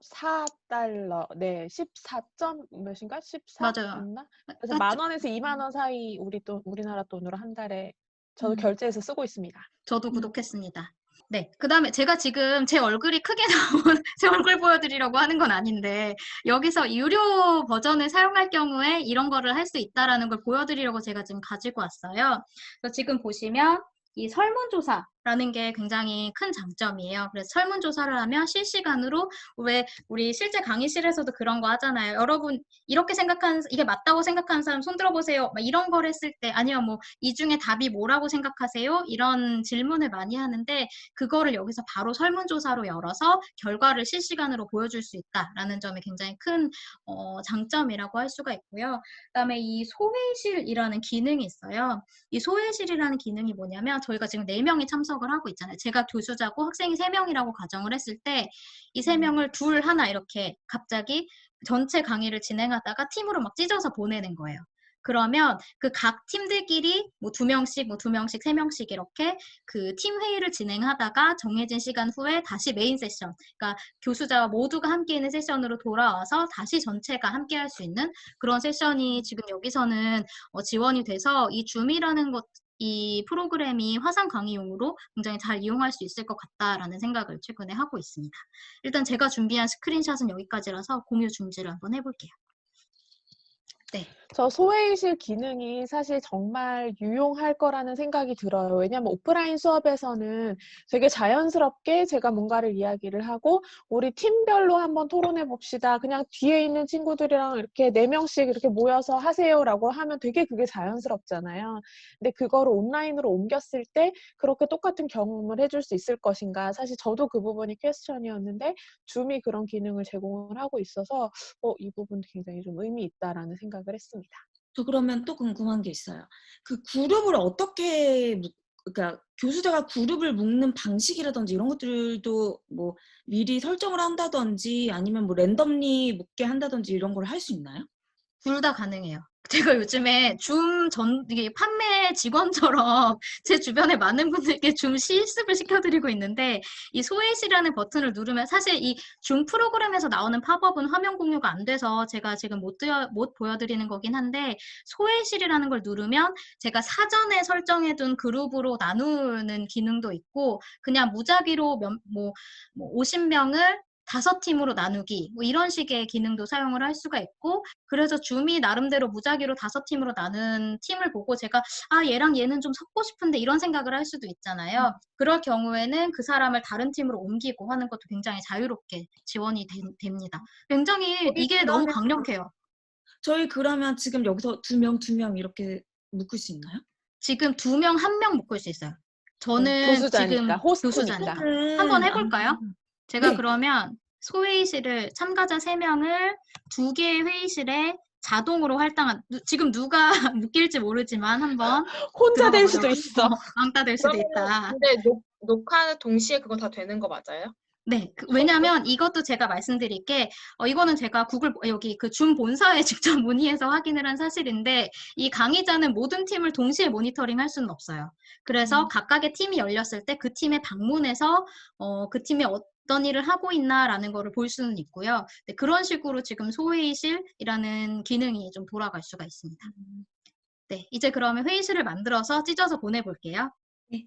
14달러, 네, 14점 몇인가? 14 맞아요. 였나? 그래서 10,000원에서 20,000원 사이 우리나라 돈으로 한 달에 저도 결제해서 쓰고 있습니다. 저도 구독했습니다. 네, 그 다음에 제가 지금 제 얼굴이 크게 나온 제 얼굴 보여드리려고 하는 건 아닌데, 여기서 유료 버전을 사용할 경우에 이런 거를 할 수 있다라는 걸 보여드리려고 제가 지금 가지고 왔어요. 그래서 지금 보시면 이 설문조사라는 게 굉장히 큰 장점이에요. 그래서 설문조사를 하면 실시간으로, 왜 우리 실제 강의실에서도 그런 거 하잖아요. 여러분 이렇게 이게 맞다고 생각하는 사람 손 들어보세요. 막 이런 걸 했을 때, 아니면 뭐 이 중에 답이 뭐라고 생각하세요? 이런 질문을 많이 하는데, 그거를 여기서 바로 설문조사로 열어서 결과를 실시간으로 보여줄 수 있다라는 점이 굉장히 큰 장점이라고 할 수가 있고요. 그다음에 이 소회실이라는 기능이 있어요. 이 소회실이라는 기능이 뭐냐면, 저희가 지금 4명이 참석을 하고 있잖아요. 제가 교수자고 학생이 3명이라고 가정을 했을 때, 이 3명을 둘 하나 이렇게 갑자기 전체 강의를 진행하다가 팀으로 막 찢어서 보내는 거예요. 그러면 그 각 팀들끼리 뭐 2명씩, 뭐 2명씩, 3명씩 이렇게 그 팀 회의를 진행하다가 정해진 시간 후에 다시 메인 세션, 그러니까 교수자와 모두가 함께 있는 세션으로 돌아와서 다시 전체가 함께 할 수 있는 그런 세션이 지금 여기서는 지원이 돼서, 이 줌이라는 이 프로그램이 화상 강의용으로 굉장히 잘 이용할 수 있을 것 같다라는 생각을 최근에 하고 있습니다. 일단 제가 준비한 스크린샷은 여기까지라서 공유 중지를 한번 해볼게요. 네. 저 소회의실 기능이 사실 정말 유용할 거라는 생각이 들어요. 왜냐하면 오프라인 수업에서는 되게 자연스럽게 제가 뭔가를 이야기를 하고, 우리 팀별로 한번 토론해 봅시다. 그냥 뒤에 있는 친구들이랑 이렇게 4명씩 이렇게 모여서 하세요라고 하면 되게 그게 자연스럽잖아요. 근데 그거를 온라인으로 옮겼을 때 그렇게 똑같은 경험을 해줄 수 있을 것인가. 사실 저도 그 부분이 퀘스천이었는데, 줌이 그런 기능을 제공을 하고 있어서 이 부분도 굉장히 좀 의미 있다라는 생각을 했습니다. 저 그러면 또 궁금한 게 있어요. 그 그룹을 어떻게 그러니까 교수자가 그룹을 묶는 방식이라든지 이런 것들도 뭐 미리 설정을 한다든지 아니면 뭐 랜덤리 묶게 한다든지 이런 걸 할 수 있나요? 둘 다 가능해요. 제가 요즘에 이게 판매 직원처럼 제 주변에 많은 분들께 줌 실습을 시켜드리고 있는데, 이 소회실이라는 버튼을 누르면, 사실 이 줌 프로그램에서 나오는 팝업은 화면 공유가 안 돼서 제가 지금 못 보여드리는 거긴 한데, 소회실이라는 걸 누르면 제가 사전에 설정해둔 그룹으로 나누는 기능도 있고, 그냥 무작위로 50명을 5팀으로 나누기, 뭐 이런 식의 기능도 사용을 할 수가 있고, 그래서 줌이 나름대로 무작위로 5팀으로 나눈 팀을 보고 제가 얘랑 얘는 좀 섞고 싶은데 이런 생각을 할 수도 있잖아요. 그럴 경우에는 그 사람을 다른 팀으로 옮기고 하는 것도 굉장히 자유롭게 지원이 됩니다. 굉장히 이게 너무 강력해요. 저희 그러면 지금 여기서 2명 이렇게 묶을 수 있나요? 지금 2명, 1명 묶을 수 있어요. 저는 교수자니까, 지금 호스트니까. 교수자니까. 한번 해볼까요? 제가 네. 그러면 소회의실을, 참가자 3명을 2개의 회의실에 자동으로 지금 누가 묶일지 모르지만 한번 혼자 될 들어가 수도 보려고. 있어. 왕따 될 수도 있다. 근데 녹화 동시에 그거 다 되는 거 맞아요? 네, 왜냐면 이것도 제가 말씀드릴 게, 이거는 제가 여기 그 줌 본사에 직접 문의해서 확인을 한 사실인데, 이 강의자는 모든 팀을 동시에 모니터링 할 수는 없어요. 그래서 각각의 팀이 열렸을 때 그 팀에 방문해서 그 팀이 어떤 일을 하고 있나라는 거를 볼 수는 있고요. 네, 그런 식으로 지금 소회의실이라는 기능이 좀 돌아갈 수가 있습니다. 네, 이제 그러면 회의실을 만들어서 찢어서 보내볼게요. 네.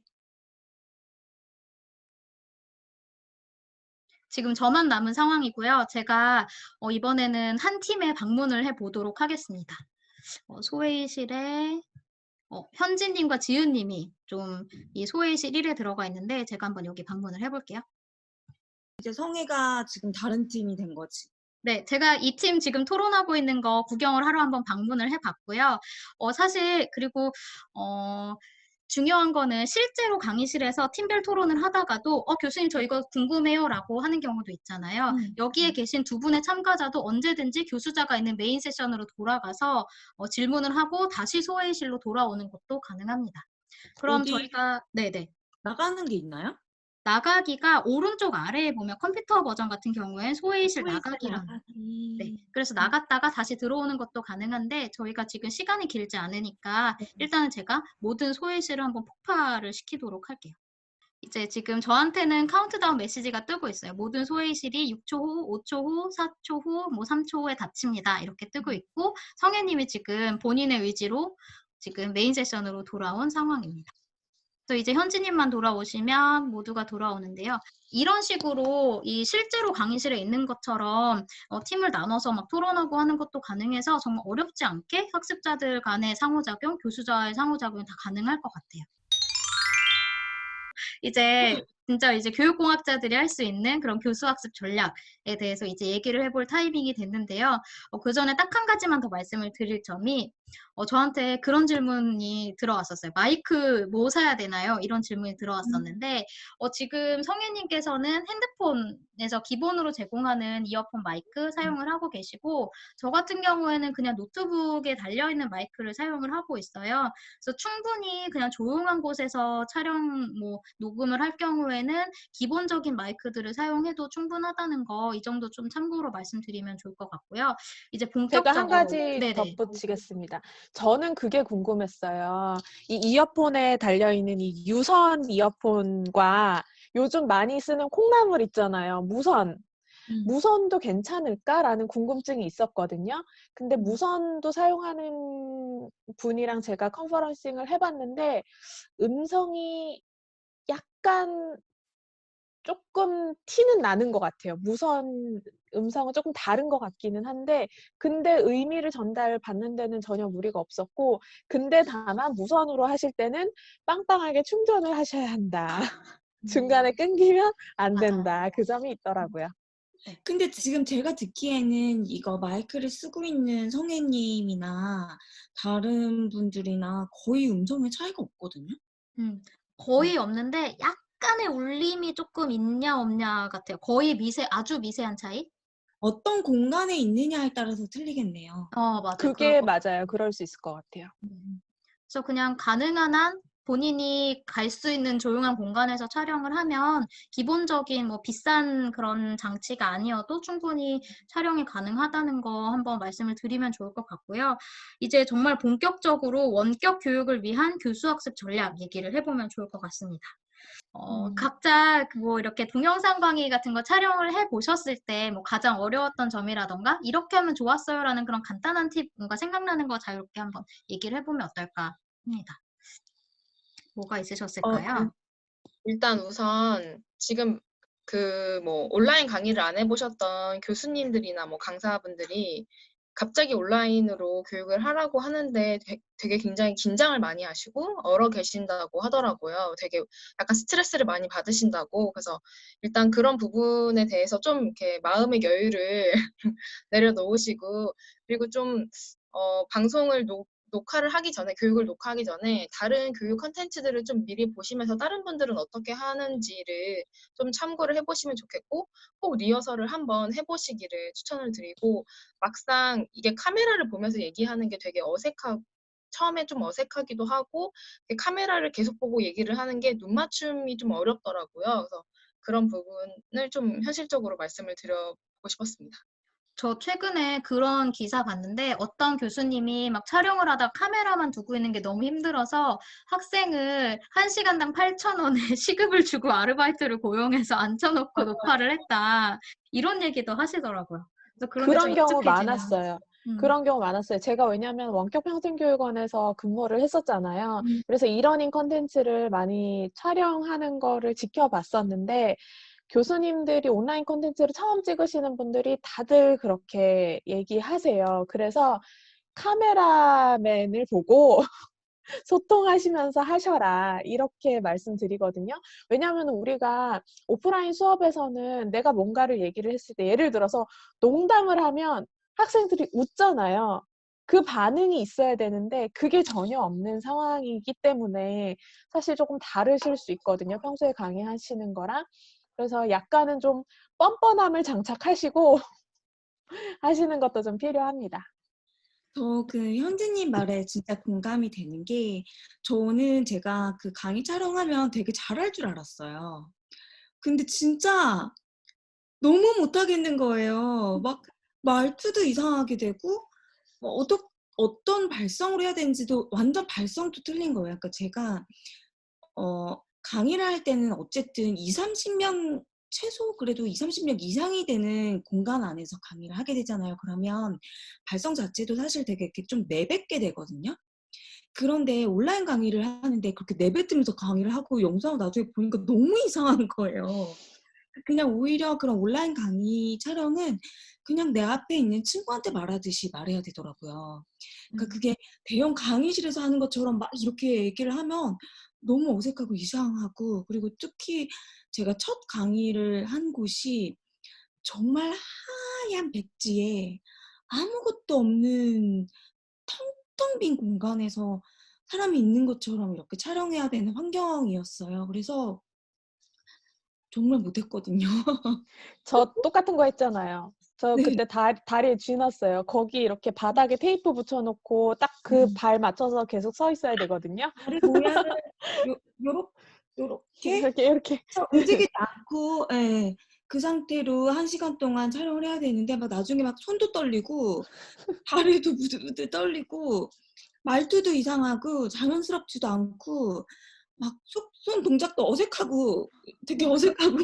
지금 저만 남은 상황이고요. 제가 이번에는 한 팀에 방문을 해보도록 하겠습니다. 소회의실에 현진님과 지은님이 좀 이 소회의실 1에 들어가 있는데, 제가 한번 여기 방문을 해볼게요. 이제 성혜가 지금 다른 팀이 된 거지. 네, 제가 이 팀 지금 토론하고 있는 거 구경을 하러 한번 방문을 해봤고요. 사실 그리고 중요한 거는 실제로 강의실에서 팀별 토론을 하다가도 교수님 저 이거 궁금해요 라고 하는 경우도 있잖아요. 여기에 계신 두 분의 참가자도 언제든지 교수자가 있는 메인 세션으로 돌아가서 질문을 하고 다시 소회의실로 돌아오는 것도 가능합니다. 그럼 어디 저희가 네네. 나가는 게 있나요? 나가기가 오른쪽 아래에 보면 컴퓨터 버전 같은 경우엔 소회의실 소위실 나가기라는 네. 나가기. 그래서 나갔다가 다시 들어오는 것도 가능한데 저희가 지금 시간이 길지 않으니까 일단은 제가 모든 소회의실을 한번 폭파를 시키도록 할게요. 이제 지금 저한테는 카운트다운 메시지가 뜨고 있어요. 모든 소회의실이 6초 후, 5초 후, 4초 후, 뭐 3초 후에 닫힙니다. 이렇게 뜨고 있고 성혜님이 지금 본인의 의지로 지금 메인 세션으로 돌아온 상황입니다. 또 이제 현지님만 돌아오시면 모두가 돌아오는데요. 이런 식으로 이 실제로 강의실에 있는 것처럼 팀을 나눠서 막 토론하고 하는 것도 가능해서 정말 어렵지 않게 학습자들 간의 상호작용, 교수자의 상호작용이 다 가능할 것 같아요. 이제 진짜 이제 교육공학자들이 할 수 있는 그런 교수학습 전략에 대해서 이제 얘기를 해볼 타이밍이 됐는데요. 그 전에 딱 한 가지만 더 말씀을 드릴 점이 저한테 그런 질문이 들어왔었어요. 마이크 뭐 사야 되나요? 이런 질문이 들어왔었는데 지금 성혜님께서는 핸드폰에서 기본으로 제공하는 이어폰 마이크 사용을 하고 계시고 저 같은 경우에는 그냥 노트북에 달려있는 마이크를 사용을 하고 있어요. 그래서 충분히 그냥 조용한 곳에서 촬영 뭐 녹음을 할 경우에는 기본적인 마이크들을 사용해도 충분하다는 거 이 정도 좀 참고로 말씀드리면 좋을 것 같고요. 이제 제가 한 본격적으로 가지 네네. 덧붙이겠습니다. 저는 그게 궁금했어요. 이 이어폰에 달려있는 이 유선 이어폰과 요즘 많이 쓰는 콩나물 있잖아요. 무선. 무선도 괜찮을까라는 궁금증이 있었거든요. 근데 무선도 사용하는 분이랑 제가 컨퍼런싱을 해봤는데 음성이 약간 조금 티는 나는 것 같아요. 무선 음성은 조금 다른 것 같기는 한데 근데 의미를 전달받는 데는 전혀 무리가 없었고 근데 다만 무선으로 하실 때는 빵빵하게 충전을 하셔야 한다. 중간에 끊기면 안 맞아요. 된다. 그 점이 있더라고요. 근데 지금 제가 듣기에는 이거 마이크를 쓰고 있는 성혜님이나 다른 분들이나 거의 음성의 차이가 없거든요. 거의 없는데 약간의 울림이 조금 있냐 없냐 같아요. 거의 아주 미세한 차이? 어떤 공간에 있느냐에 따라서 틀리겠네요. 맞아요. 그게 맞아요. 그럴 수 있을 것 같아요. 그래서 그냥 가능한 한 본인이 갈 수 있는 조용한 공간에서 촬영을 하면 기본적인 뭐 비싼 그런 장치가 아니어도 충분히 촬영이 가능하다는 거 한번 말씀을 드리면 좋을 것 같고요. 이제 정말 본격적으로 원격 교육을 위한 교수학습 전략 얘기를 해보면 좋을 것 같습니다. 각자 뭐 이렇게 동영상 강의 같은 거 촬영을 해보셨을 때 뭐 가장 어려웠던 점이라던가 이렇게 하면 좋았어요라는 그런 간단한 팁 뭔가 생각나는 거 자유롭게 한번 얘기를 해보면 어떨까 합니다. 뭐가 있으셨을까요? 일단 우선 지금 그 뭐 온라인 강의를 안 해보셨던 교수님들이나 뭐 강사분들이 갑자기 온라인으로 교육을 하라고 하는데 되게 굉장히 긴장을 많이 하시고 얼어 계신다고 하더라고요. 되게 약간 스트레스를 많이 받으신다고. 그래서 일단 그런 부분에 대해서 좀 이렇게 마음의 여유를 내려놓으시고 그리고 좀 방송을 녹화를 하기 전에 교육을 녹화하기 전에 다른 교육 콘텐츠들을 좀 미리 보시면서 다른 분들은 어떻게 하는지를 좀 참고를 해보시면 좋겠고 꼭 리허설을 한번 해보시기를 추천을 드리고 막상 이게 카메라를 보면서 얘기하는 게 되게 처음에 좀 어색하기도 하고 카메라를 계속 보고 얘기를 하는 게 눈 맞춤이 좀 어렵더라고요. 그래서 그런 부분을 좀 현실적으로 말씀을 드려보고 싶었습니다. 저 최근에 그런 기사 봤는데 어떤 교수님이 막 촬영을 하다 카메라만 두고 있는 게 너무 힘들어서 학생을 1시간당 8,000원에 시급을 주고 아르바이트를 고용해서 앉혀놓고 녹화를 했다. 이런 얘기도 하시더라고요. 그래서 그런 게 좀 그런 경우 익숙해지면. 많았어요. 그런 경우 많았어요. 제가 왜냐하면 원격평생교육원에서 근무를 했었잖아요. 그래서 이러닝 컨텐츠를 많이 촬영하는 거를 지켜봤었는데 교수님들이 온라인 콘텐츠를 처음 찍으시는 분들이 다들 그렇게 얘기하세요. 그래서 카메라맨을 보고 소통하시면서 하셔라 이렇게 말씀드리거든요. 왜냐하면 우리가 오프라인 수업에서는 내가 뭔가를 얘기를 했을 때 예를 들어서 농담을 하면 학생들이 웃잖아요. 그 반응이 있어야 되는데 그게 전혀 없는 상황이기 때문에 사실 조금 다르실 수 있거든요. 평소에 강의하시는 거랑. 그래서 약간은 좀 뻔뻔함을 장착하시고 하시는 것도 좀 필요합니다. 저 그 현지님 말에 진짜 공감이 되는 게 저는 제가 그 강의 촬영하면 되게 잘할 줄 알았어요. 근데 진짜 너무 못하겠는 거예요. 막 말투도 이상하게 되고 뭐 어떤 발성으로 해야 되는지도 완전 발성도 틀린 거예요. 그러니까 제가 강의를 할 때는 어쨌든 20-30명 최소 그래도 20-30명 이상이 되는 공간 안에서 강의를 하게 되잖아요. 그러면 발성 자체도 사실 되게 이렇게 좀 내뱉게 되거든요. 그런데 온라인 강의를 하는데 그렇게 내뱉으면서 강의를 하고 영상을 나중에 보니까 너무 이상한 거예요. 그냥 오히려 그런 온라인 강의 촬영은 그냥 내 앞에 있는 친구한테 말하듯이 말해야 되더라고요. 그러니까 그게 대형 강의실에서 하는 것처럼 막 이렇게 얘기를 하면 너무 어색하고 이상하고, 그리고 특히 제가 첫 강의를 한 곳이 정말 하얀 백지에 아무것도 없는 텅텅 빈 공간에서 사람이 있는 것처럼 이렇게 촬영해야 되는 환경이었어요. 그래서 정말 못했거든요. 저 똑같은 거 했잖아요. 저 네. 그때 다리에 쥐났어요. 거기 이렇게 바닥에 테이프 붙여놓고 딱 그 발 맞춰서 계속 서 있어야 되거든요. 다리 모양을 요렇게 이렇게. 움직이지 않고, 예, 그 상태로 1시간 동안 촬영을 해야 되는데 막 나중에 막 손도 떨리고 다리도 부들부들 떨리고 말투도 이상하고 자연스럽지도 않고 막 손 동작도 어색하고 되게 어색하고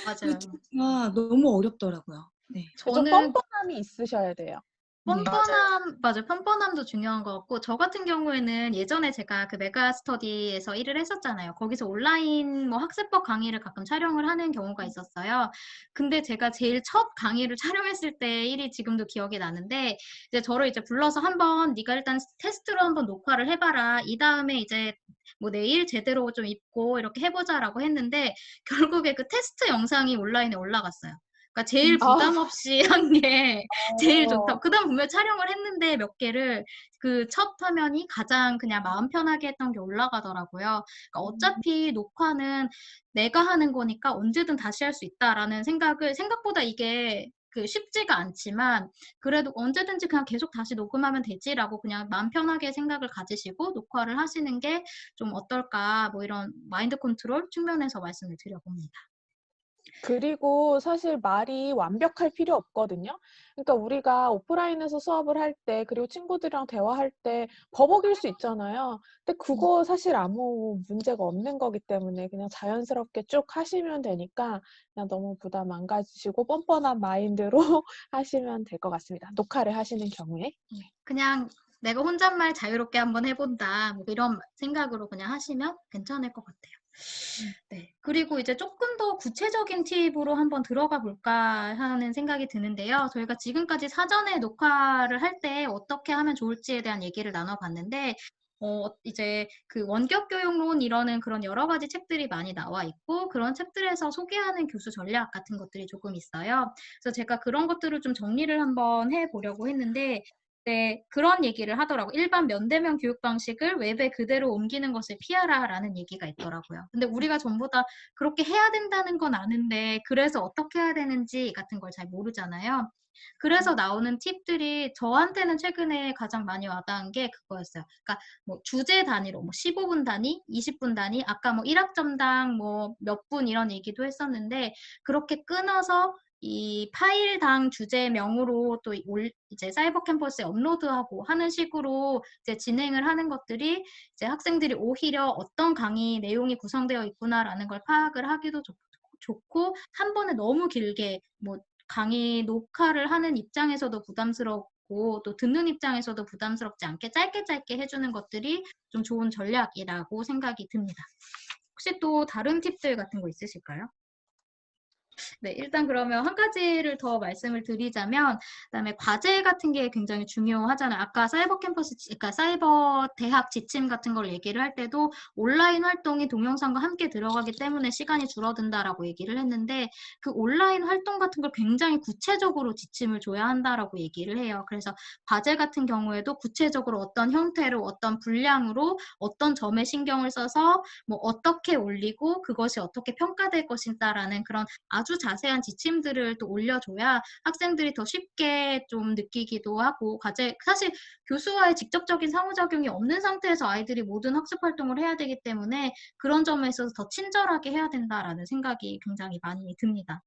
맞아요. 진짜 너무 어렵더라고요. 네. 좀 저는 뻔뻔함이 있으셔야 돼요. 네. 맞아요. 뻔뻔함도 중요한 것 같고, 저 같은 경우에는 예전에 제가 그 메가 스터디에서 일을 했었잖아요. 거기서 온라인 뭐 학습법 강의를 가끔 촬영을 하는 경우가 있었어요. 근데 제가 제일 첫 강의를 촬영했을 때 일이 지금도 기억이 나는데, 이제 저를 이제 불러서 한번 네가 일단 테스트로 한번 녹화를 해봐라. 이 다음에 이제 뭐 내일 제대로 좀 입고 이렇게 해보자라고 했는데, 결국에 그 테스트 영상이 온라인에 올라갔어요. 그러니까 제일 부담 없이 한 게 제일 좋다. 그다음 분명히 촬영을 했는데 몇 개를 그 첫 화면이 가장 그냥 마음 편하게 했던 게 올라가더라고요. 그러니까 어차피 녹화는 내가 하는 거니까 언제든 다시 할 수 있다라는 생각을, 생각보다 이게 그 쉽지가 않지만 그래도 언제든지 그냥 계속 다시 녹음하면 되지라고 그냥 마음 편하게 생각을 가지시고 녹화를 하시는 게 좀 어떨까, 뭐 이런 마인드 컨트롤 측면에서 말씀을 드려봅니다. 그리고 사실 말이 완벽할 필요 없거든요. 그러니까 우리가 오프라인에서 수업을 할 때, 그리고 친구들이랑 대화할 때 버벅일 수 있잖아요. 근데 그거 사실 아무 문제가 없는 거기 때문에 그냥 자연스럽게 쭉 하시면 되니까 그냥 너무 부담 안 가지시고 뻔뻔한 마인드로 하시면 될 것 같습니다. 녹화를 하시는 경우에. 그냥 내가 혼잣말 자유롭게 한번 해본다, 뭐 이런 생각으로 그냥 하시면 괜찮을 것 같아요. 네. 그리고 이제 조금 더 구체적인 팁으로 한번 들어가 볼까 하는 생각이 드는데요. 저희가 지금까지 사전에 녹화를 할 때 어떻게 하면 좋을지에 대한 얘기를 나눠봤는데, 이제 그 원격 교육론 이러는 그런 여러 가지 책들이 많이 나와 있고, 그런 책들에서 소개하는 교수 전략 같은 것들이 조금 있어요. 그래서 제가 그런 것들을 좀 정리를 한번 해보려고 했는데, 네, 그런 얘기를 하더라고. 일반 면대면 교육 방식을 웹에 그대로 옮기는 것을 피하라라는 얘기가 있더라고요. 근데 우리가 전부 다 그렇게 해야 된다는 건 아는데, 그래서 어떻게 해야 되는지 같은 걸 잘 모르잖아요. 그래서 나오는 팁들이 저한테는 최근에 가장 많이 와닿은 게 그거였어요. 그러니까 뭐 주제 단위로 뭐 15분 단위, 20분 단위, 아까 뭐 1학점당 뭐 몇 분 이런 얘기도 했었는데, 그렇게 끊어서 이 파일당 주제명으로 또 이제 사이버 캠퍼스에 업로드하고 하는 식으로 이제 진행을 하는 것들이 이제 학생들이 오히려 어떤 강의 내용이 구성되어 있구나라는 걸 파악을 하기도 좋고, 한 번에 너무 길게 뭐 강의 녹화를 하는 입장에서도 부담스럽고 또 듣는 입장에서도 부담스럽지 않게 짧게 짧게 해주는 것들이 좀 좋은 전략이라고 생각이 듭니다. 혹시 또 다른 팁들 같은 거 있으실까요? 네, 일단 그러면 한 가지를 더 말씀을 드리자면, 그다음에 과제 같은 게 굉장히 중요하잖아요. 아까 사이버 캠퍼스, 그러니까 사이버 대학 지침 같은 걸 얘기를 할 때도 온라인 활동이 동영상과 함께 들어가기 때문에 시간이 줄어든다라고 얘기를 했는데, 그 온라인 활동 같은 걸 굉장히 구체적으로 지침을 줘야 한다라고 얘기를 해요. 그래서 과제 같은 경우에도 구체적으로 어떤 형태로, 어떤 분량으로, 어떤 점에 신경을 써서 뭐 어떻게 올리고 그것이 어떻게 평가될 것인가라는 그런 아주 자세한 지침들을 또 올려줘야 학생들이 더 쉽게 좀 느끼기도 하고 과제 사실 교수와의 직접적인 상호작용이 없는 상태에서 아이들이 모든 학습 활동을 해야 되기 때문에 그런 점에 있어서 더 친절하게 해야 된다라는 생각이 굉장히 많이 듭니다.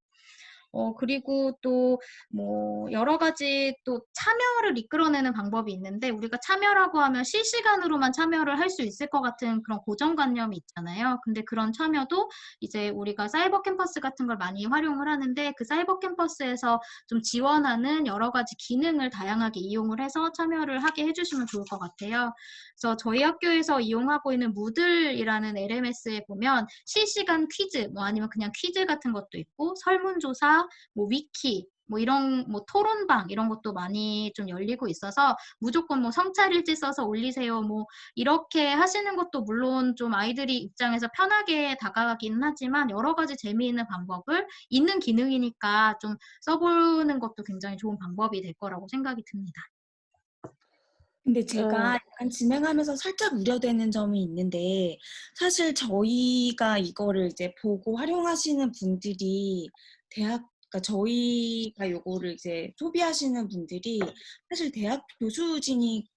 그리고 또, 뭐, 여러 가지 또 참여를 이끌어내는 방법이 있는데, 우리가 참여라고 하면 실시간으로만 참여를 할 수 있을 것 같은 그런 고정관념이 있잖아요. 근데 그런 참여도 이제 우리가 사이버 캠퍼스 같은 걸 많이 활용을 하는데, 그 사이버 캠퍼스에서 좀 지원하는 여러 가지 기능을 다양하게 이용을 해서 참여를 하게 해주시면 좋을 것 같아요. 그래서 저희 학교에서 이용하고 있는 무들이라는 LMS에 보면 실시간 퀴즈, 뭐 아니면 그냥 퀴즈 같은 것도 있고, 설문조사, 뭐 위키, 뭐 이런 뭐 토론방 이런 것도 많이 좀 열리고 있어서 무조건 뭐 성찰일지 써서 올리세요. 뭐 이렇게 하시는 것도 물론 좀 아이들이 입장에서 편하게 다가가기는 하지만 여러 가지 재미있는 방법을 있는 기능이니까 좀 써보는 것도 굉장히 좋은 방법이 될 거라고 생각이 듭니다. 근데 제가 약간 진행하면서 살짝 우려되는 점이 있는데 사실 저희가 이거를 이제 보고 활용하시는 분들이 그러니까 저희가 요거를 이제 소비하시는 분들이 사실 대학 교수진이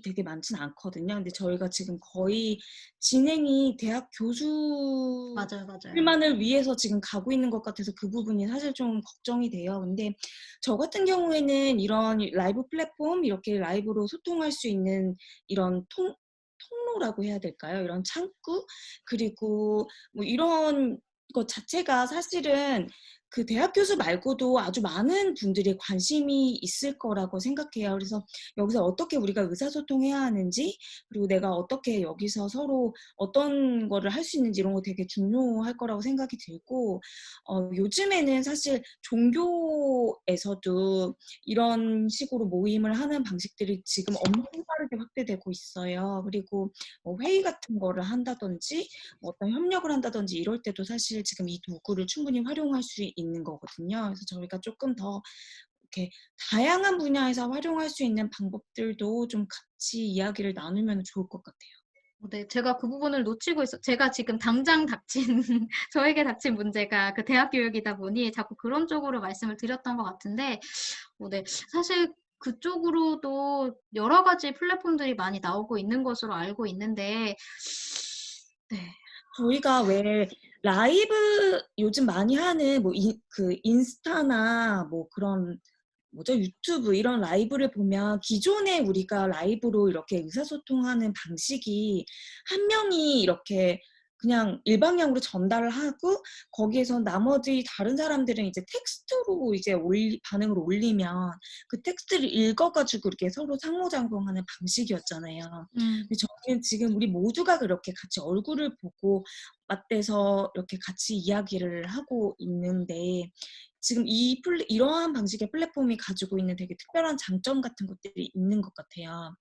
되게 많지는 않거든요. 근데 저희가 지금 거의 진행이 대학 맞아요. 교수들만을 위해서 지금 가고 있는 것 같아서 그 부분이 사실 좀 걱정이 돼요. 근데 저 같은 경우에는 이런 라이브 플랫폼, 이렇게 라이브로 소통할 수 있는 이런 통로라고 해야 될까요? 이런 창구? 그리고 뭐 이런 것 자체가 사실은 그 대학 교수 말고도 아주 많은 분들이 관심이 있을 거라고 생각해요. 그래서 여기서 어떻게 우리가 의사소통해야 하는지, 그리고 내가 어떻게 여기서 서로 어떤 거를 할 수 있는지 이런 거 되게 중요할 거라고 생각이 들고, 요즘에는 사실 종교에서도 이런 식으로 모임을 하는 방식들이 지금 엄청 빠르게 확대되고 있어요. 그리고 뭐 회의 같은 거를 한다든지, 뭐 어떤 협력을 한다든지 이럴 때도 사실 지금 이 도구를 충분히 활용할 수 있는 거거든요. 그래서 저희가 조금 더 이렇게 다양한 분야에서 활용할 수 있는 방법들도 좀 같이 이야기를 나누면 좋을 것 같아요. 네, 제가 그 부분을 놓치고 제가 지금 당장 저에게 닥친 문제가 그 대학 교육이다 보니 자꾸 그런 쪽으로 말씀을 드렸던 것 같은데, 네, 사실 그쪽으로도 여러 가지 플랫폼들이 많이 나오고 있는 것으로 알고 있는데, 네. 저희가 왜 라이브 요즘 많이 하는 뭐 그 인스타나 뭐 그런 뭐죠? 유튜브 이런 라이브를 보면 기존에 우리가 라이브로 이렇게 의사소통하는 방식이 한 명이 이렇게 그냥 일방향으로 전달을 하고 거기에서 나머지 다른 사람들은 이제 텍스트로 이제 반응을 올리면 그 텍스트를 읽어가지고 이렇게 서로 상호작용하는 방식이었잖아요. 근데 저는 지금 우리 모두가 그렇게 같이 얼굴을 보고 맞대서 이렇게 같이 이야기를 하고 있는데 지금 이러한 방식의 플랫폼이 가지고 있는 되게 특별한 장점 같은 것들이 있는 것 같아요.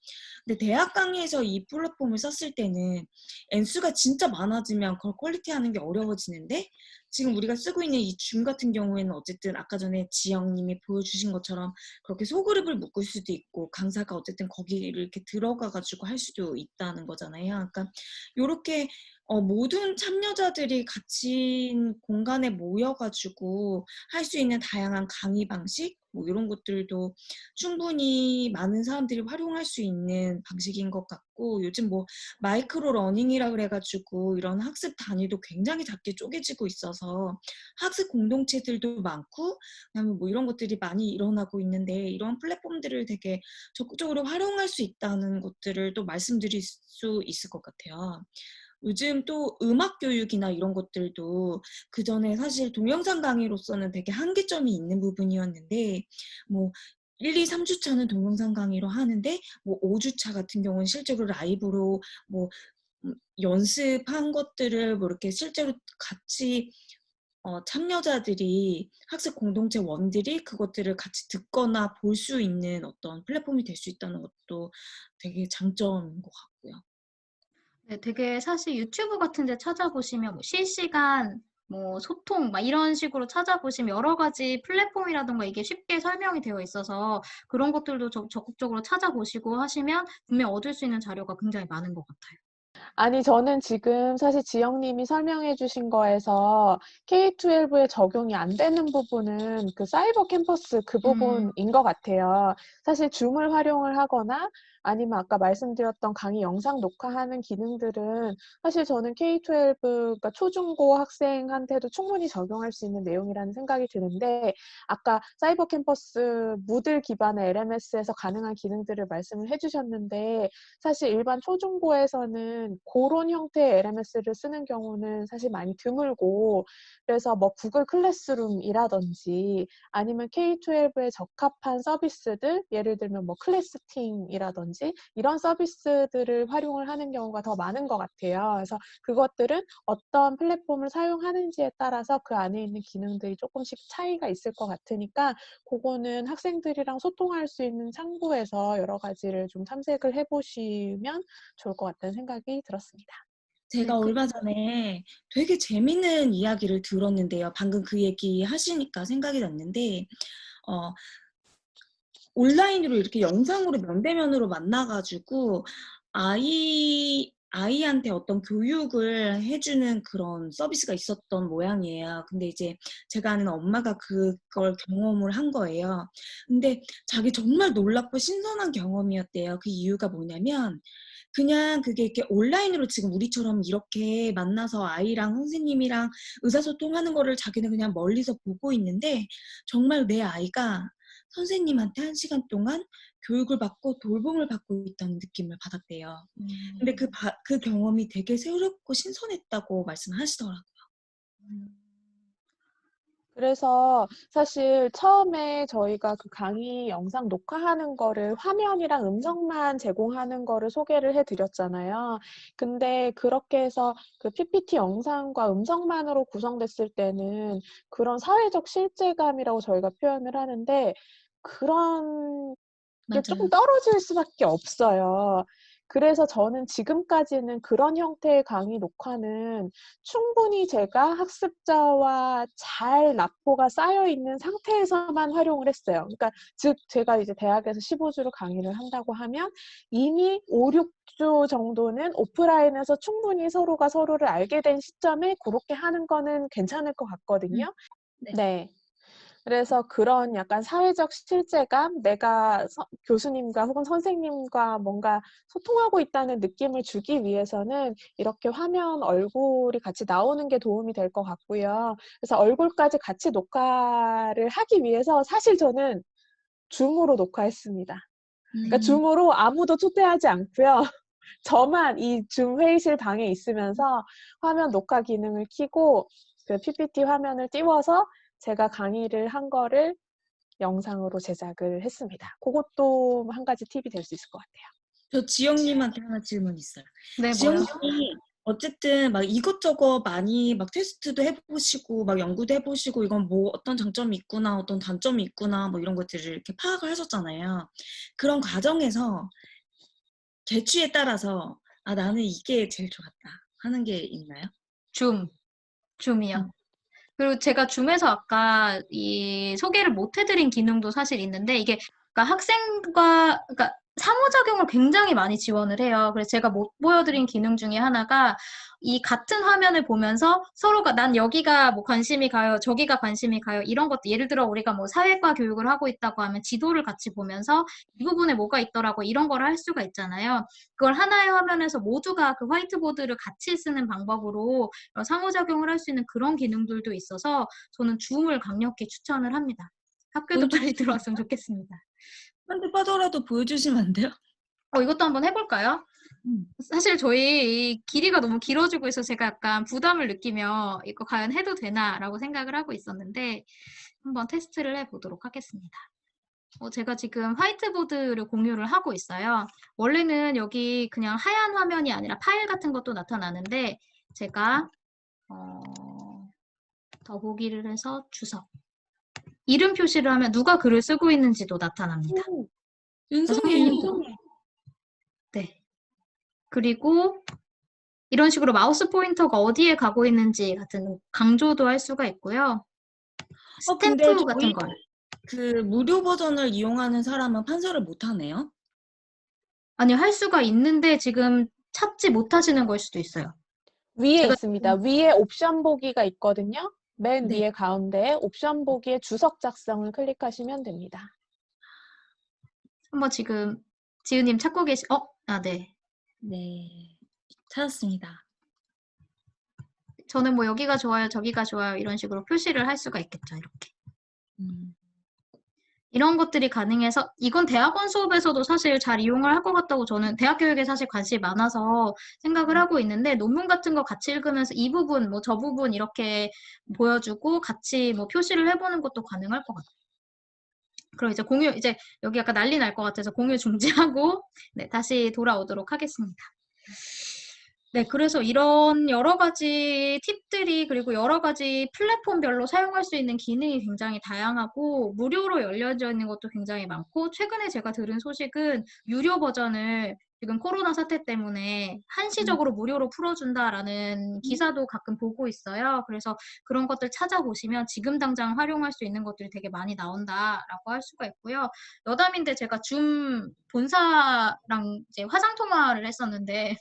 근데 대학 강의에서 이 플랫폼을 썼을 때는 N수가 진짜 많아지면 그걸 퀄리티하는 게 어려워지는데 지금 우리가 쓰고 있는 이 줌 같은 경우에는 어쨌든 아까 전에 지영님이 보여주신 것처럼 그렇게 소그룹을 묶을 수도 있고 강사가 어쨌든 거기를 이렇게 들어가가지고 할 수도 있다는 거잖아요. 그러니까 이렇게 모든 참여자들이 갇힌 공간에 모여가지고 할 수 있는 다양한 강의 방식 뭐 이런 것들도 충분히 많은 사람들이 활용할 수 있는 방식인 것 같고 요즘 뭐 마이크로 러닝이라 그래가지고 이런 학습 단위도 굉장히 작게 쪼개지고 있어서 학습 공동체들도 많고 그다음에 뭐 이런 것들이 많이 일어나고 있는데 이런 플랫폼들을 되게 적극적으로 활용할 수 있다는 것들을 또 말씀드릴 수 있을 것 같아요. 요즘 또 음악 교육이나 이런 것들도 그전에 사실 동영상 강의로서는 되게 한계점이 있는 부분이었는데 뭐 1, 2, 3주차는 동영상 강의로 하는데 뭐 5주차 같은 경우는 실제로 라이브로 뭐 연습한 것들을 뭐 이렇게 실제로 같이 참여자들이 학습 공동체원들이 그것들을 같이 듣거나 볼 수 있는 어떤 플랫폼이 될 수 있다는 것도 되게 장점인 것 같고요. 네, 되게 사실 유튜브 같은 데 찾아보시면 뭐 실시간 뭐 소통 막 이런 식으로 찾아보시면 여러 가지 플랫폼이라든가 이게 쉽게 설명이 되어 있어서 그런 것들도 적극적으로 찾아보시고 하시면 분명 얻을 수 있는 자료가 굉장히 많은 것 같아요. 아니, 저는 지금 사실 지영님이 설명해 주신 거에서 K-12에 적용이 안 되는 부분은 그 사이버 캠퍼스 그 부분인 것 같아요. 사실 줌을 활용을 하거나 아니면 아까 말씀드렸던 강의 영상 녹화하는 기능들은 사실 저는 K-12, 그러니까 초중고 학생한테도 충분히 적용할 수 있는 내용이라는 생각이 드는데 아까 사이버 캠퍼스 무들 기반의 LMS에서 가능한 기능들을 말씀을 해주셨는데 사실 일반 초중고에서는 그런 형태의 LMS를 쓰는 경우는 사실 많이 드물고 그래서 뭐 구글 클래스룸이라든지 아니면 K-12에 적합한 서비스들 예를 들면 뭐 클래스팅이라든지 이런 서비스들을 활용을 하는 경우가 더 많은 것 같아요. 그래서 그것들은 어떤 플랫폼을 사용하는지에 따라서 그 안에 있는 기능들이 조금씩 차이가 있을 것 같으니까 그거는 학생들이랑 소통할 수 있는 창구에서 여러 가지를 좀 탐색을 해보시면 좋을 것 같다는 생각이 들었습니다. 제가 네, 얼마 전에 되게 재밌는 이야기를 들었는데요. 방금 그 얘기 하시니까 생각이 났는데 온라인으로 이렇게 영상으로 면대면으로 만나가지고 아이한테 어떤 교육을 해주는 그런 서비스가 있었던 모양이에요. 근데 이제 제가 아는 엄마가 그걸 경험을 한 거예요. 근데 자기 정말 놀랍고 신선한 경험이었대요. 그 이유가 뭐냐면 그냥 그게 이렇게 온라인으로 지금 우리처럼 이렇게 만나서 아이랑 선생님이랑 의사소통하는 거를 자기는 그냥 멀리서 보고 있는데 정말 내 아이가 선생님한테 1시간 동안 교육을 받고 돌봄을 받고 있다는 느낌을 받았대요. 근데 그 경험이 되게 새롭고 신선했다고 말씀하시더라고요. 그래서 사실 처음에 저희가 그 강의 영상 녹화하는 거를 화면이랑 음성만 제공하는 거를 소개를 해드렸잖아요. 근데 그렇게 해서 그 PPT 영상과 음성만으로 구성됐을 때는 그런 사회적 실제감이라고 저희가 표현을 하는데 그런 게 조금 맞아요. 떨어질 수밖에 없어요. 그래서 저는 지금까지는 그런 형태의 강의 녹화는 충분히 제가 학습자와 잘 라포가 쌓여 있는 상태에서만 활용을 했어요. 그러니까 즉 제가 이제 대학에서 15주를 강의를 한다고 하면 이미 5, 6주 정도는 오프라인에서 충분히 서로가 서로를 알게 된 시점에 그렇게 하는 거는 괜찮을 것 같거든요. 네. 네. 그래서 그런 약간 사회적 실제감, 내가 교수님과 혹은 선생님과 뭔가 소통하고 있다는 느낌을 주기 위해서는 이렇게 화면 얼굴이 같이 나오는 게 도움이 될 것 같고요. 그래서 얼굴까지 같이 녹화를 하기 위해서 사실 저는 줌으로 녹화했습니다. 그러니까 줌으로 아무도 초대하지 않고요. 저만 이 줌 회의실 방에 있으면서 화면 녹화 기능을 켜고 그 PPT 화면을 띄워서 제가 강의를 한 거를 영상으로 제작을 했습니다. 그것도 한 가지 팁이 될 수 있을 것 같아요. 저 지영님한테 하나 질문 있어요. 네, 뭐요? 지영님이 어쨌든 막 이것저것 많이 막 테스트도 해보시고 막 연구도 해보시고 이건 뭐 어떤 장점이 있구나 어떤 단점이 있구나 뭐 이런 것들을 이렇게 파악을 하셨잖아요. 그런 과정에서 개취에 따라서 아 나는 이게 제일 좋았다 하는 게 있나요? 줌이요. 그리고 제가 줌에서 아까 이 소개를 못 해드린 기능도 사실 있는데 이게 그러니까 학생과 그러니까 상호작용을 굉장히 많이 지원을 해요. 그래서 제가 못 보여드린 기능 중에 하나가 이 같은 화면을 보면서 서로가 난 여기가 뭐 관심이 가요, 저기가 관심이 가요 이런 것도 예를 들어 우리가 뭐 사회과 교육을 하고 있다고 하면 지도를 같이 보면서 이 부분에 뭐가 있더라고 이런 거를 할 수가 있잖아요. 그걸 하나의 화면에서 모두가 그 화이트보드를 같이 쓰는 방법으로 상호작용을 할 수 있는 그런 기능들도 있어서 저는 줌을 강력히 추천을 합니다. 학교도 빨리 들어왔으면 좋겠습니다. 한테 빠더라도 보여주시면 안 돼요? 이것도 한번 해볼까요? 사실 저희 이 길이가 너무 길어지고 있어서 제가 약간 부담을 느끼며 이거 과연 해도 되나라고 생각을 하고 있었는데 한번 테스트를 해보도록 하겠습니다. 제가 지금 화이트보드를 공유를 하고 있어요. 원래는 여기 그냥 하얀 화면이 아니라 파일 같은 것도 나타나는데 제가 더보기를 해서 주석. 이름 표시를 하면 누가 글을 쓰고 있는지도 나타납니다. 윤성이에요. 네. 그리고 이런 식으로 마우스 포인터가 어디에 가고 있는지 같은 강조도 할 수가 있고요. 근데 스탬프 같은 걸. 그 무료 버전을 이용하는 사람은 판서를 못 하네요. 아니요, 할 수가 있는데 지금 찾지 못하시는 걸 수도 있어요. 위에 제가 있습니다. 위에 옵션 보기가 있거든요. 맨 네. 위에 가운데 옵션 보기에 주석 작성을 클릭하시면 됩니다. 한번 지금 지은님 찾고 네. 네. 찾았습니다. 저는 뭐 여기가 좋아요, 저기가 좋아요 이런 식으로 표시를 할 수가 있겠죠. 이렇게. 이런 것들이 가능해서 이건 대학원 수업에서도 사실 잘 이용을 할 것 같다고 저는 대학 교육에 사실 관심이 많아서 생각을 하고 있는데 논문 같은 거 같이 읽으면서 이 부분, 뭐 저 부분 이렇게 보여주고 같이 뭐 표시를 해보는 것도 가능할 것 같아요. 그럼 이제 이제 여기 약간 난리 날 것 같아서 공유 중지하고 네, 다시 돌아오도록 하겠습니다. 네, 그래서 이런 여러 가지 팁들이 그리고 여러 가지 플랫폼별로 사용할 수 있는 기능이 굉장히 다양하고 무료로 열려져 있는 것도 굉장히 많고 최근에 제가 들은 소식은 유료 버전을 지금 코로나 사태 때문에 한시적으로 무료로 풀어준다라는 기사도 가끔 보고 있어요. 그래서 그런 것들 찾아보시면 지금 당장 활용할 수 있는 것들이 되게 많이 나온다라고 할 수가 있고요. 여담인데 제가 줌 본사랑 이제 화상 통화를 했었는데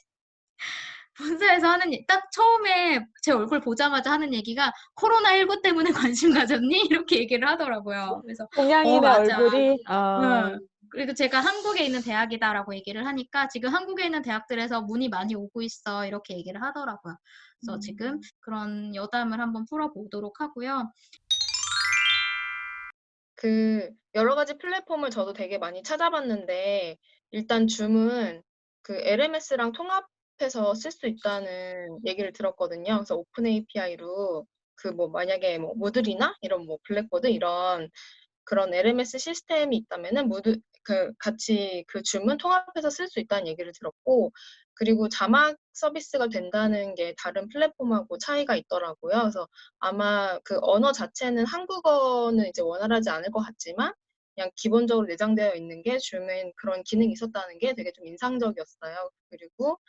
본사에서 딱 처음에 제 얼굴 보자마자 하는 얘기가 코로나19 때문에 관심 가졌니? 이렇게 얘기를 하더라고요. 그래서 동양인의 맞아. 얼굴이 응. 그리고 제가 한국에 있는 대학이다라고 얘기를 하니까 지금 한국에 있는 대학들에서 문의 많이 오고 있어 이렇게 얘기를 하더라고요. 그래서 지금 그런 여담을 한번 풀어보도록 하고요. 그 여러 가지 플랫폼을 저도 되게 많이 찾아봤는데 일단 줌은 그 LMS랑 통합해서 쓸 수 있다는 얘기를 들었거든요. 그래서 오픈 API로 그 뭐 만약에 뭐 무드리나 이런 뭐 블랙보드 이런 그런 LMS 시스템이 있다면은 같이 그 줌은 통합해서 쓸 수 있다는 얘기를 들었고 그리고 자막 서비스가 된다는 게 다른 플랫폼하고 차이가 있더라고요. 그래서 아마 그 언어 자체는 한국어는 이제 원활하지 않을 것 같지만 그냥 기본적으로 내장되어 있는 게 줌엔 그런 기능이 있었다는 게 되게 좀 인상적이었어요. 그리고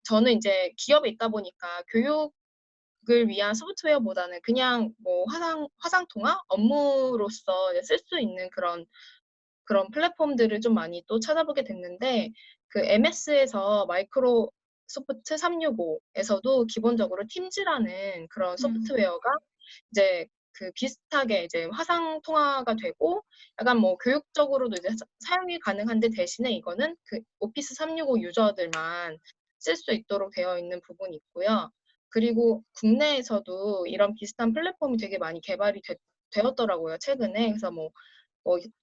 저는 이제 기업에 있다 보니까 교육을 위한 소프트웨어보다는 그냥 뭐 화상 통화 업무로서 쓸 수 있는 그런 플랫폼들을 좀 많이 또 찾아보게 됐는데 그 MS에서 마이크로소프트 365에서도 기본적으로 팀즈라는 그런 소프트웨어가 이제 그 비슷하게 이제 화상 통화가 되고 약간 뭐 교육적으로도 이제 사용이 가능한데 대신에 이거는 그 오피스 365 유저들만 쓸 수 있도록 되어 있는 부분이 있고요. 그리고 국내에서도 이런 비슷한 플랫폼이 되게 많이 개발이 되었더라고요, 최근에. 그래서 뭐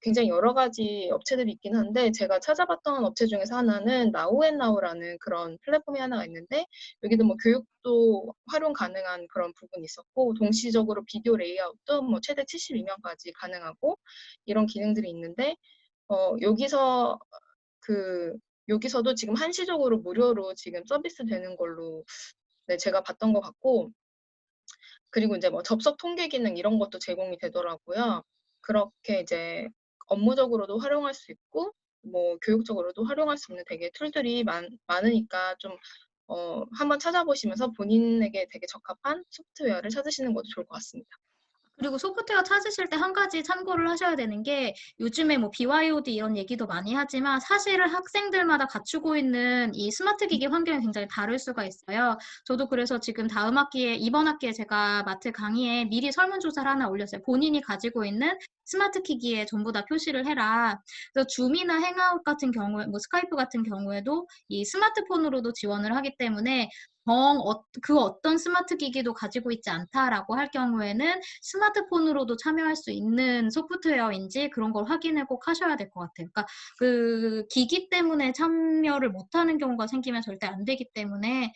굉장히 여러 가지 업체들이 있긴 한데 제가 찾아봤던 업체 중에서 하나는 나우앤나우라는 그런 플랫폼이 하나가 있는데 여기도 뭐 교육도 활용 가능한 그런 부분이 있었고 동시적으로 비디오 레이아웃도 뭐 최대 72명까지 가능하고 이런 기능들이 있는데 여기서도 지금 한시적으로 무료로 지금 서비스 되는 걸로 네, 제가 봤던 것 같고 그리고 이제 뭐 접속 통계 기능 이런 것도 제공이 되더라고요. 그렇게 이제 업무적으로도 활용할 수 있고 뭐 교육적으로도 활용할 수 있는 되게 툴들이 많으니까 좀 한번 찾아보시면서 본인에게 되게 적합한 소프트웨어를 찾으시는 것도 좋을 것 같습니다. 그리고 소프트웨어 찾으실 때 한 가지 참고를 하셔야 되는 게 요즘에 뭐 BYOD 이런 얘기도 많이 하지만 사실은 학생들마다 갖추고 있는 이 스마트 기기 환경이 굉장히 다를 수가 있어요. 저도 그래서 지금 이번 학기에 제가 마트 강의에 미리 설문조사를 하나 올렸어요. 본인이 가지고 있는 스마트 기기에 전부 다 표시를 해라. 그래서 줌이나 행아웃 같은 경우에, 뭐 스카이프 같은 경우에도 이 스마트폰으로도 지원을 하기 때문에 그 어떤 스마트 기기도 가지고 있지 않다라고 할 경우에는 스마트폰으로도 참여할 수 있는 소프트웨어인지 그런 걸 확인을 꼭 하셔야 될 것 같아요. 그러니까 그 기기 때문에 참여를 못하는 경우가 생기면 절대 안 되기 때문에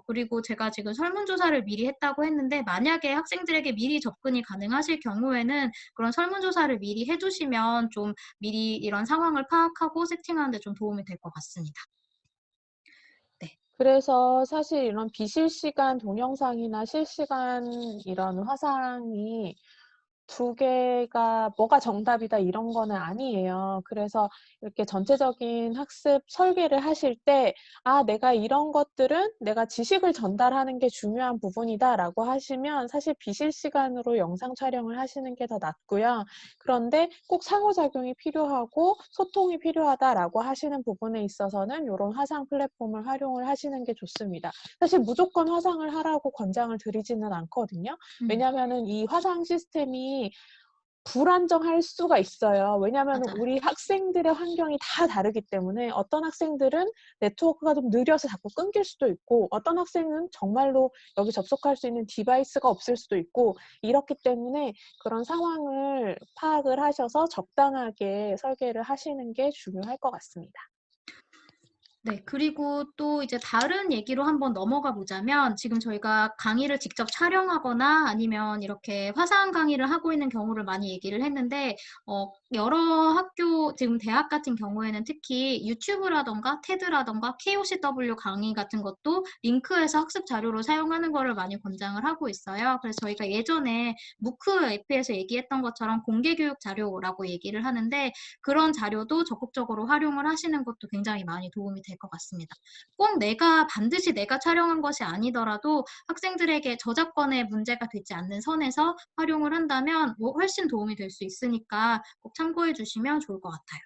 그리고 제가 지금 설문조사를 미리 했다고 했는데 만약에 학생들에게 미리 접근이 가능하실 경우에는 그런 설문조사를 미리 해두시면 좀 미리 이런 상황을 파악하고 세팅하는 데 좀 도움이 될 것 같습니다. 그래서 사실 이런 비실시간 동영상이나 실시간 이런 화상이 두 개가 뭐가 정답이다 이런 거는 아니에요. 그래서 이렇게 전체적인 학습 설계를 하실 때 '아 내가 이런 것들은 내가 지식을 전달하는 게 중요한 부분이다.'라고 하시면 사실 비실시간으로 영상 촬영을 하시는 게 더 낫고요. 그런데 꼭 상호작용이 필요하고 소통이 필요하다라고 하시는 부분에 있어서는 요런 화상 플랫폼을 활용을 하시는 게 좋습니다. 사실 무조건 화상을 하라고 권장을 드리지는 않거든요. 왜냐면은 이 화상 시스템이 불안정할 수가 있어요. 왜냐면은 맞아요. 우리 학생들의 환경이 다 다르기 때문에 어떤 학생들은 네트워크가 좀 느려서 자꾸 끊길 수도 있고 어떤 학생은 정말로 여기 접속할 수 있는 디바이스가 없을 수도 있고 이렇기 때문에 그런 상황을 파악을 하셔서 적당하게 설계를 하시는 게 중요할 것 같습니다. 네. 그리고 또 이제 다른 얘기로 한번 넘어가 보자면 지금 저희가 강의를 직접 촬영하거나 아니면 이렇게 화상 강의를 하고 있는 경우를 많이 얘기를 했는데 여러 학교 지금 대학 같은 경우에는 특히 유튜브라든가 테드라든가 KOCW 강의 같은 것도 링크해서 학습 자료로 사용하는 거를 많이 권장을 하고 있어요. 그래서 저희가 예전에 무크 에피에서 얘기했던 것처럼 공개 교육 자료라고 얘기를 하는데 그런 자료도 적극적으로 활용을 하시는 것도 굉장히 많이 도움이 될 것 같습니다. 꼭 반드시 내가 촬영한 것이 아니더라도 학생들에게 저작권에 문제가 되지 않는 선에서 활용을 한다면 훨씬 도움이 될 수 있으니까 꼭 참고해 주시면 좋을 것 같아요.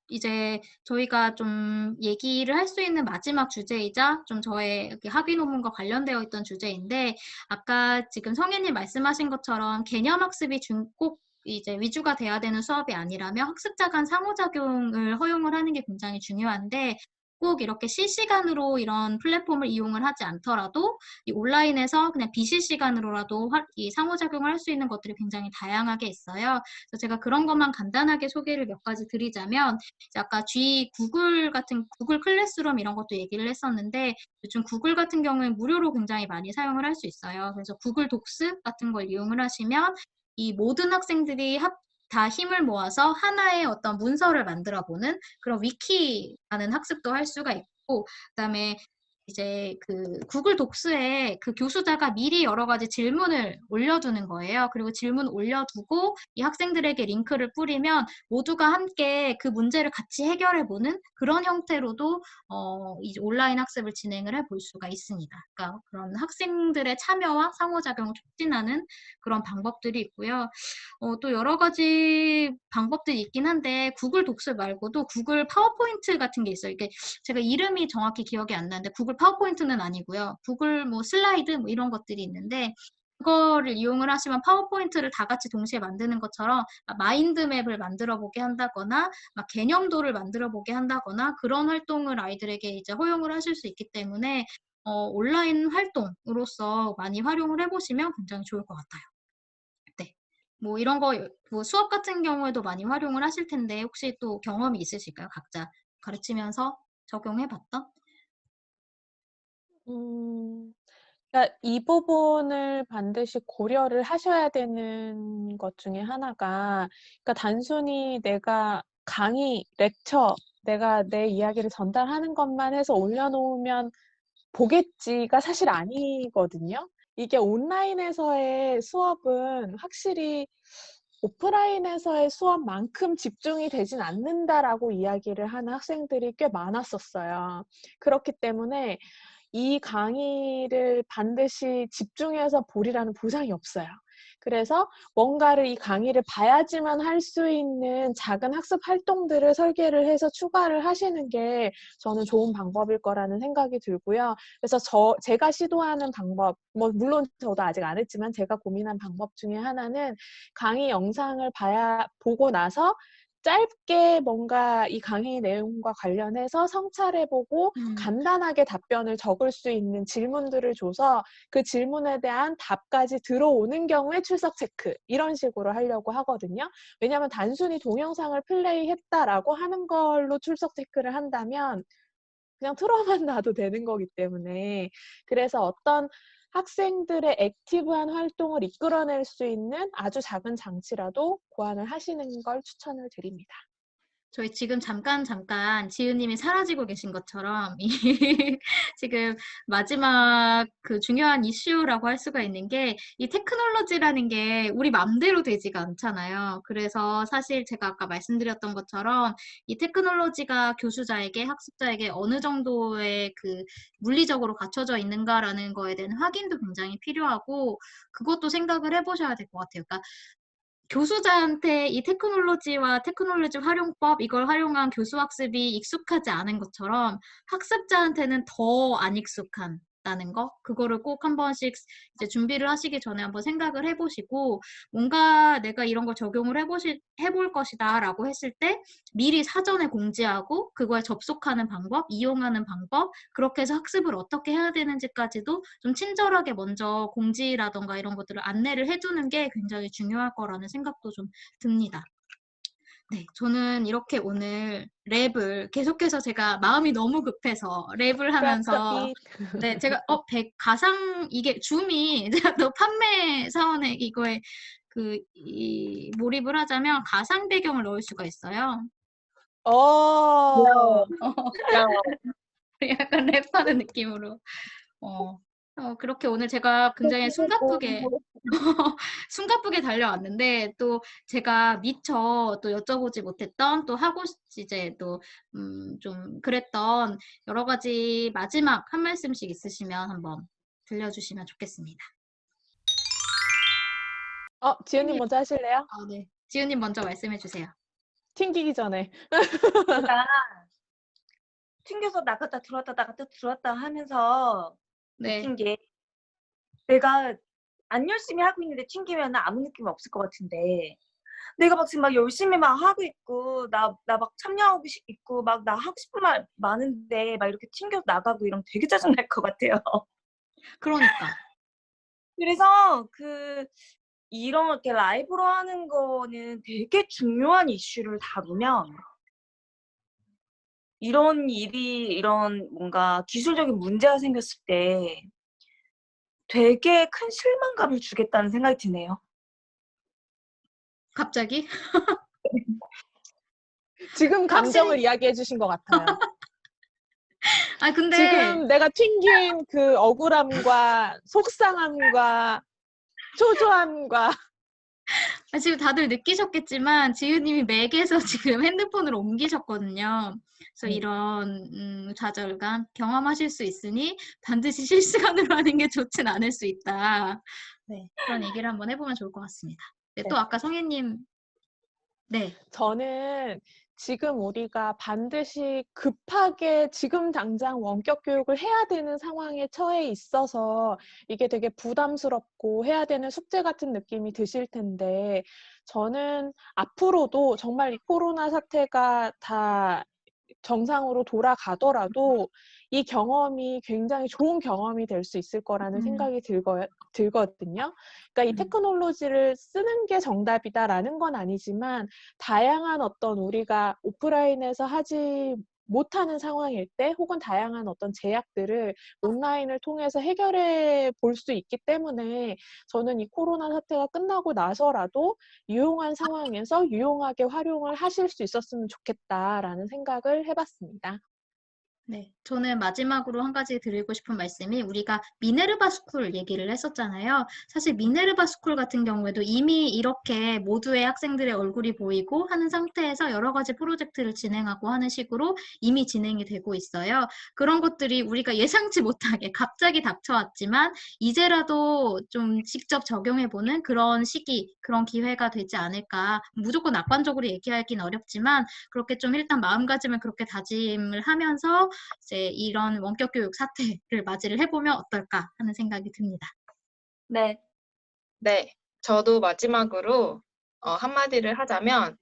이제 저희가 좀 얘기를 할 수 있는 마지막 주제이자 좀 저의 이렇게 학위 논문과 관련되어 있던 주제인데 아까 지금 성혜님 말씀하신 것처럼 개념 학습이 꼭 이제 위주가 돼야 되는 수업이 아니라면 학습자 간 상호작용을 허용을 하는 게 굉장히 중요한데 꼭 이렇게 실시간으로 이런 플랫폼을 이용을 하지 않더라도 이 온라인에서 그냥 비실시간으로라도 이 상호작용을 할 수 있는 것들이 굉장히 다양하게 있어요. 그래서 제가 그런 것만 간단하게 소개를 몇 가지 드리자면 아까 구글 같은 구글 클래스룸 이런 것도 얘기를 했었는데 요즘 구글 같은 경우는 무료로 굉장히 많이 사용을 할 수 있어요. 그래서 구글 독스 같은 걸 이용을 하시면 이 모든 학생들이 다 힘을 모아서 하나의 어떤 문서를 만들어 보는 그런 위키라는 학습도 할 수가 있고 그다음에 이제 그 구글 독스에 그 교수자가 미리 여러 가지 질문을 올려두는 거예요. 그리고 질문 올려두고 이 학생들에게 링크를 뿌리면 모두가 함께 그 문제를 같이 해결해보는 그런 형태로도 이제 온라인 학습을 진행을 해볼 수가 있습니다. 그러니까 그런 학생들의 참여와 상호작용을 촉진하는 그런 방법들이 있고요. 또 여러 가지 방법들이 있긴 한데 구글 독스 말고도 구글 파워포인트 같은 게 있어요. 이게 제가 이름이 정확히 기억이 안 나는데 구글 파워포인트는 아니고요. 구글 뭐 슬라이드 뭐 이런 것들이 있는데 그거를 이용을 하시면 파워포인트를 다 같이 동시에 만드는 것처럼 마인드맵을 만들어 보게 한다거나 막 개념도를 만들어 보게 한다거나 그런 활동을 아이들에게 이제 허용을 하실 수 있기 때문에 온라인 활동으로서 많이 활용을 해보시면 굉장히 좋을 것 같아요. 네. 뭐 이런 거 뭐 수업 같은 경우에도 많이 활용을 하실 텐데 혹시 또 경험이 있으실까요? 각자 가르치면서 적용해 봤던? 그러니까 이 부분을 반드시 고려를 하셔야 되는 것 중에 하나가 그러니까 단순히 내가 강의, 렉처 내가 내 이야기를 전달하는 것만 해서 올려놓으면 보겠지가 사실 아니거든요. 이게 온라인에서의 수업은 확실히 오프라인에서의 수업만큼 집중이 되진 않는다라고 이야기를 하는 학생들이 꽤 많았었어요. 그렇기 때문에 이 강의를 반드시 집중해서 보리라는 보장이 없어요. 그래서 뭔가를 이 강의를 봐야지만 할 수 있는 작은 학습 활동들을 설계를 해서 추가를 하시는 게 저는 좋은 방법일 거라는 생각이 들고요. 그래서 제가 시도하는 방법, 뭐 물론 저도 아직 안 했지만 제가 고민한 방법 중에 하나는 강의 영상을 보고 나서 짧게 뭔가 이 강의 내용과 관련해서 성찰해보고 간단하게 답변을 적을 수 있는 질문들을 줘서 그 질문에 대한 답까지 들어오는 경우에 출석 체크 이런 식으로 하려고 하거든요. 왜냐하면 단순히 동영상을 플레이했다라고 하는 걸로 출석 체크를 한다면 그냥 틀어만 놔도 되는 거기 때문에 그래서 어떤 학생들의 액티브한 활동을 이끌어낼 수 있는 아주 작은 장치라도 고안을 하시는 걸 추천을 드립니다. 저희 지금 잠깐 지은님이 사라지고 계신 것처럼 지금 마지막 그 중요한 이슈라고 할 수가 있는 게 이 테크놀로지라는 게 우리 맘대로 되지가 않잖아요. 그래서 사실 제가 아까 말씀드렸던 것처럼 이 테크놀로지가 교수자에게 학습자에게 어느 정도의 그 물리적으로 갖춰져 있는가라는 거에 대한 확인도 굉장히 필요하고 그것도 생각을 해보셔야 될 것 같아요. 그러니까 교수자한테 이 테크놀로지와 테크놀로지 활용법, 이걸 활용한 교수 학습이 익숙하지 않은 것처럼 학습자한테는 더 안 익숙하다는 거, 그거를 꼭 한 번씩 이제 준비를 하시기 전에 한번 생각을 해보시고, 뭔가 내가 이런 걸 적용을 해볼 것이다 라고 했을 때 미리 사전에 공지하고, 그거에 접속하는 방법, 이용하는 방법, 그렇게 해서 학습을 어떻게 해야 되는지까지도 좀 친절하게 먼저 공지라던가 이런 것들을 안내를 해두는 게 굉장히 중요할 거라는 생각도 좀 듭니다. 네, 저는 이렇게 오늘 랩을 계속해서 제가 마음이 너무 급해서 랩을 하면서 네, 제가 가상 이게 줌이 제가 또 판매 사원에 이거에 이 몰입을 하자면 가상 배경을 넣을 수가 있어요. 약간 랩하는 느낌으로. 그렇게 오늘 제가 굉장히 숨가쁘게 달려왔는데 또 제가 미처 또 여쭤보지 못했던 또 하고 이제 또 좀 그랬던 여러 가지 마지막 한 말씀씩 있으시면 한번 들려주시면 좋겠습니다. 지은님 먼저 하실래요? 네. 지은님 먼저 말씀해 주세요. 튕기기 전에. 제가 튕겨서 나갔다 들어왔다 하면서 네. 느낀 게 내가 안 열심히 하고 있는데 튕기면 아무 느낌이 없을 것 같은데 내가 막 지금 막 열심히 막 하고 있고 나 막 참여하고 있고 막 나 하고 싶은 말 많은데 막 이렇게 튕겨서 나가고 이러면 되게 짜증날 것 같아요. 그러니까. 그래서 이렇게 라이브로 하는 거는 되게 중요한 이슈를 다루면 이런 뭔가 기술적인 문제가 생겼을 때 되게 큰 실망감을 주겠다는 생각이 드네요. 갑자기? 지금 감정을 이야기해 주신 것 같아요. 근데 지금 내가 튕긴 그 억울함과 속상함과 초조함과 지금 다들 느끼셨겠지만 지은님이 맥에서 지금 핸드폰을 옮기셨거든요. 그래서 이런 좌절감 경험하실 수 있으니 반드시 실시간으로 하는 게 좋진 않을 수 있다. 네, 그런 얘기를 한번 해보면 좋을 것 같습니다. 네, 또 아까 성혜님. 네. 저는 지금 우리가 반드시 급하게 지금 당장 원격 교육을 해야 되는 상황에 처해 있어서 이게 되게 부담스럽고 해야 되는 숙제 같은 느낌이 드실 텐데 저는 앞으로도 정말 이 코로나 사태가 다 정상으로 돌아가더라도 이 경험이 굉장히 좋은 경험이 될 수 있을 거라는 생각이 들거든요. 그러니까 이 테크놀로지를 쓰는 게 정답이다라는 건 아니지만 다양한 어떤 우리가 오프라인에서 하지 못하는 상황일 때 혹은 다양한 어떤 제약들을 온라인을 통해서 해결해 볼 수 있기 때문에 저는 이 코로나 사태가 끝나고 나서라도 유용한 상황에서 유용하게 활용을 하실 수 있었으면 좋겠다라는 생각을 해봤습니다. 네, 저는 마지막으로 한 가지 드리고 싶은 말씀이 우리가 미네르바 스쿨 얘기를 했었잖아요. 사실 미네르바 스쿨 같은 경우에도 이미 이렇게 모두의 학생들의 얼굴이 보이고 하는 상태에서 여러 가지 프로젝트를 진행하고 하는 식으로 이미 진행이 되고 있어요. 그런 것들이 우리가 예상치 못하게 갑자기 닥쳐왔지만 이제라도 좀 직접 적용해보는 그런 시기, 그런 기회가 되지 않을까. 무조건 낙관적으로 얘기하기는 어렵지만 그렇게 좀 일단 마음가짐을 그렇게 다짐을 하면서 이제 이런 원격 교육 사태를 맞이를 해보면 어떨까 하는 생각이 듭니다. 네. 네, 저도 마지막으로 한마디를 하자면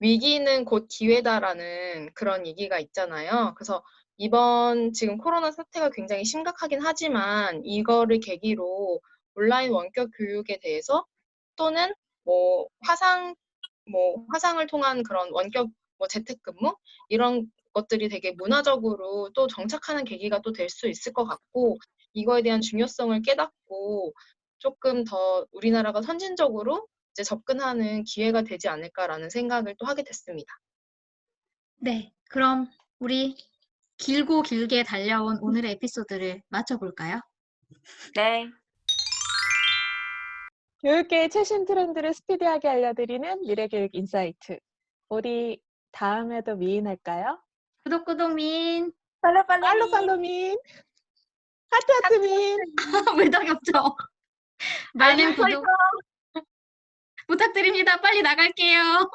위기는 곧 기회다라는 그런 얘기가 있잖아요. 그래서 이번 지금 코로나 사태가 굉장히 심각하긴 하지만 이거를 계기로 온라인 원격 교육에 대해서 또는 화상을 통한 그런 원격 재택근무 이런 것들이 되게 문화적으로 또 정착하는 계기가 또 될 수 있을 것 같고 이거에 대한 중요성을 깨닫고 조금 더 우리나라가 선진적으로 이제 접근하는 기회가 되지 않을까라는 생각을 또 하게 됐습니다. 네, 그럼 우리 길고 길게 달려온 오늘의 에피소드를 맞춰볼까요? 네. 교육계의 최신 트렌드를 스피디하게 알려드리는 미래교육 인사이트. 우리 다음에도 미인할까요? 구독 민. 팔로민. 하트 민. 왜 더 겹쳐? 많은 구독 부탁드립니다. 빨리 나갈게요.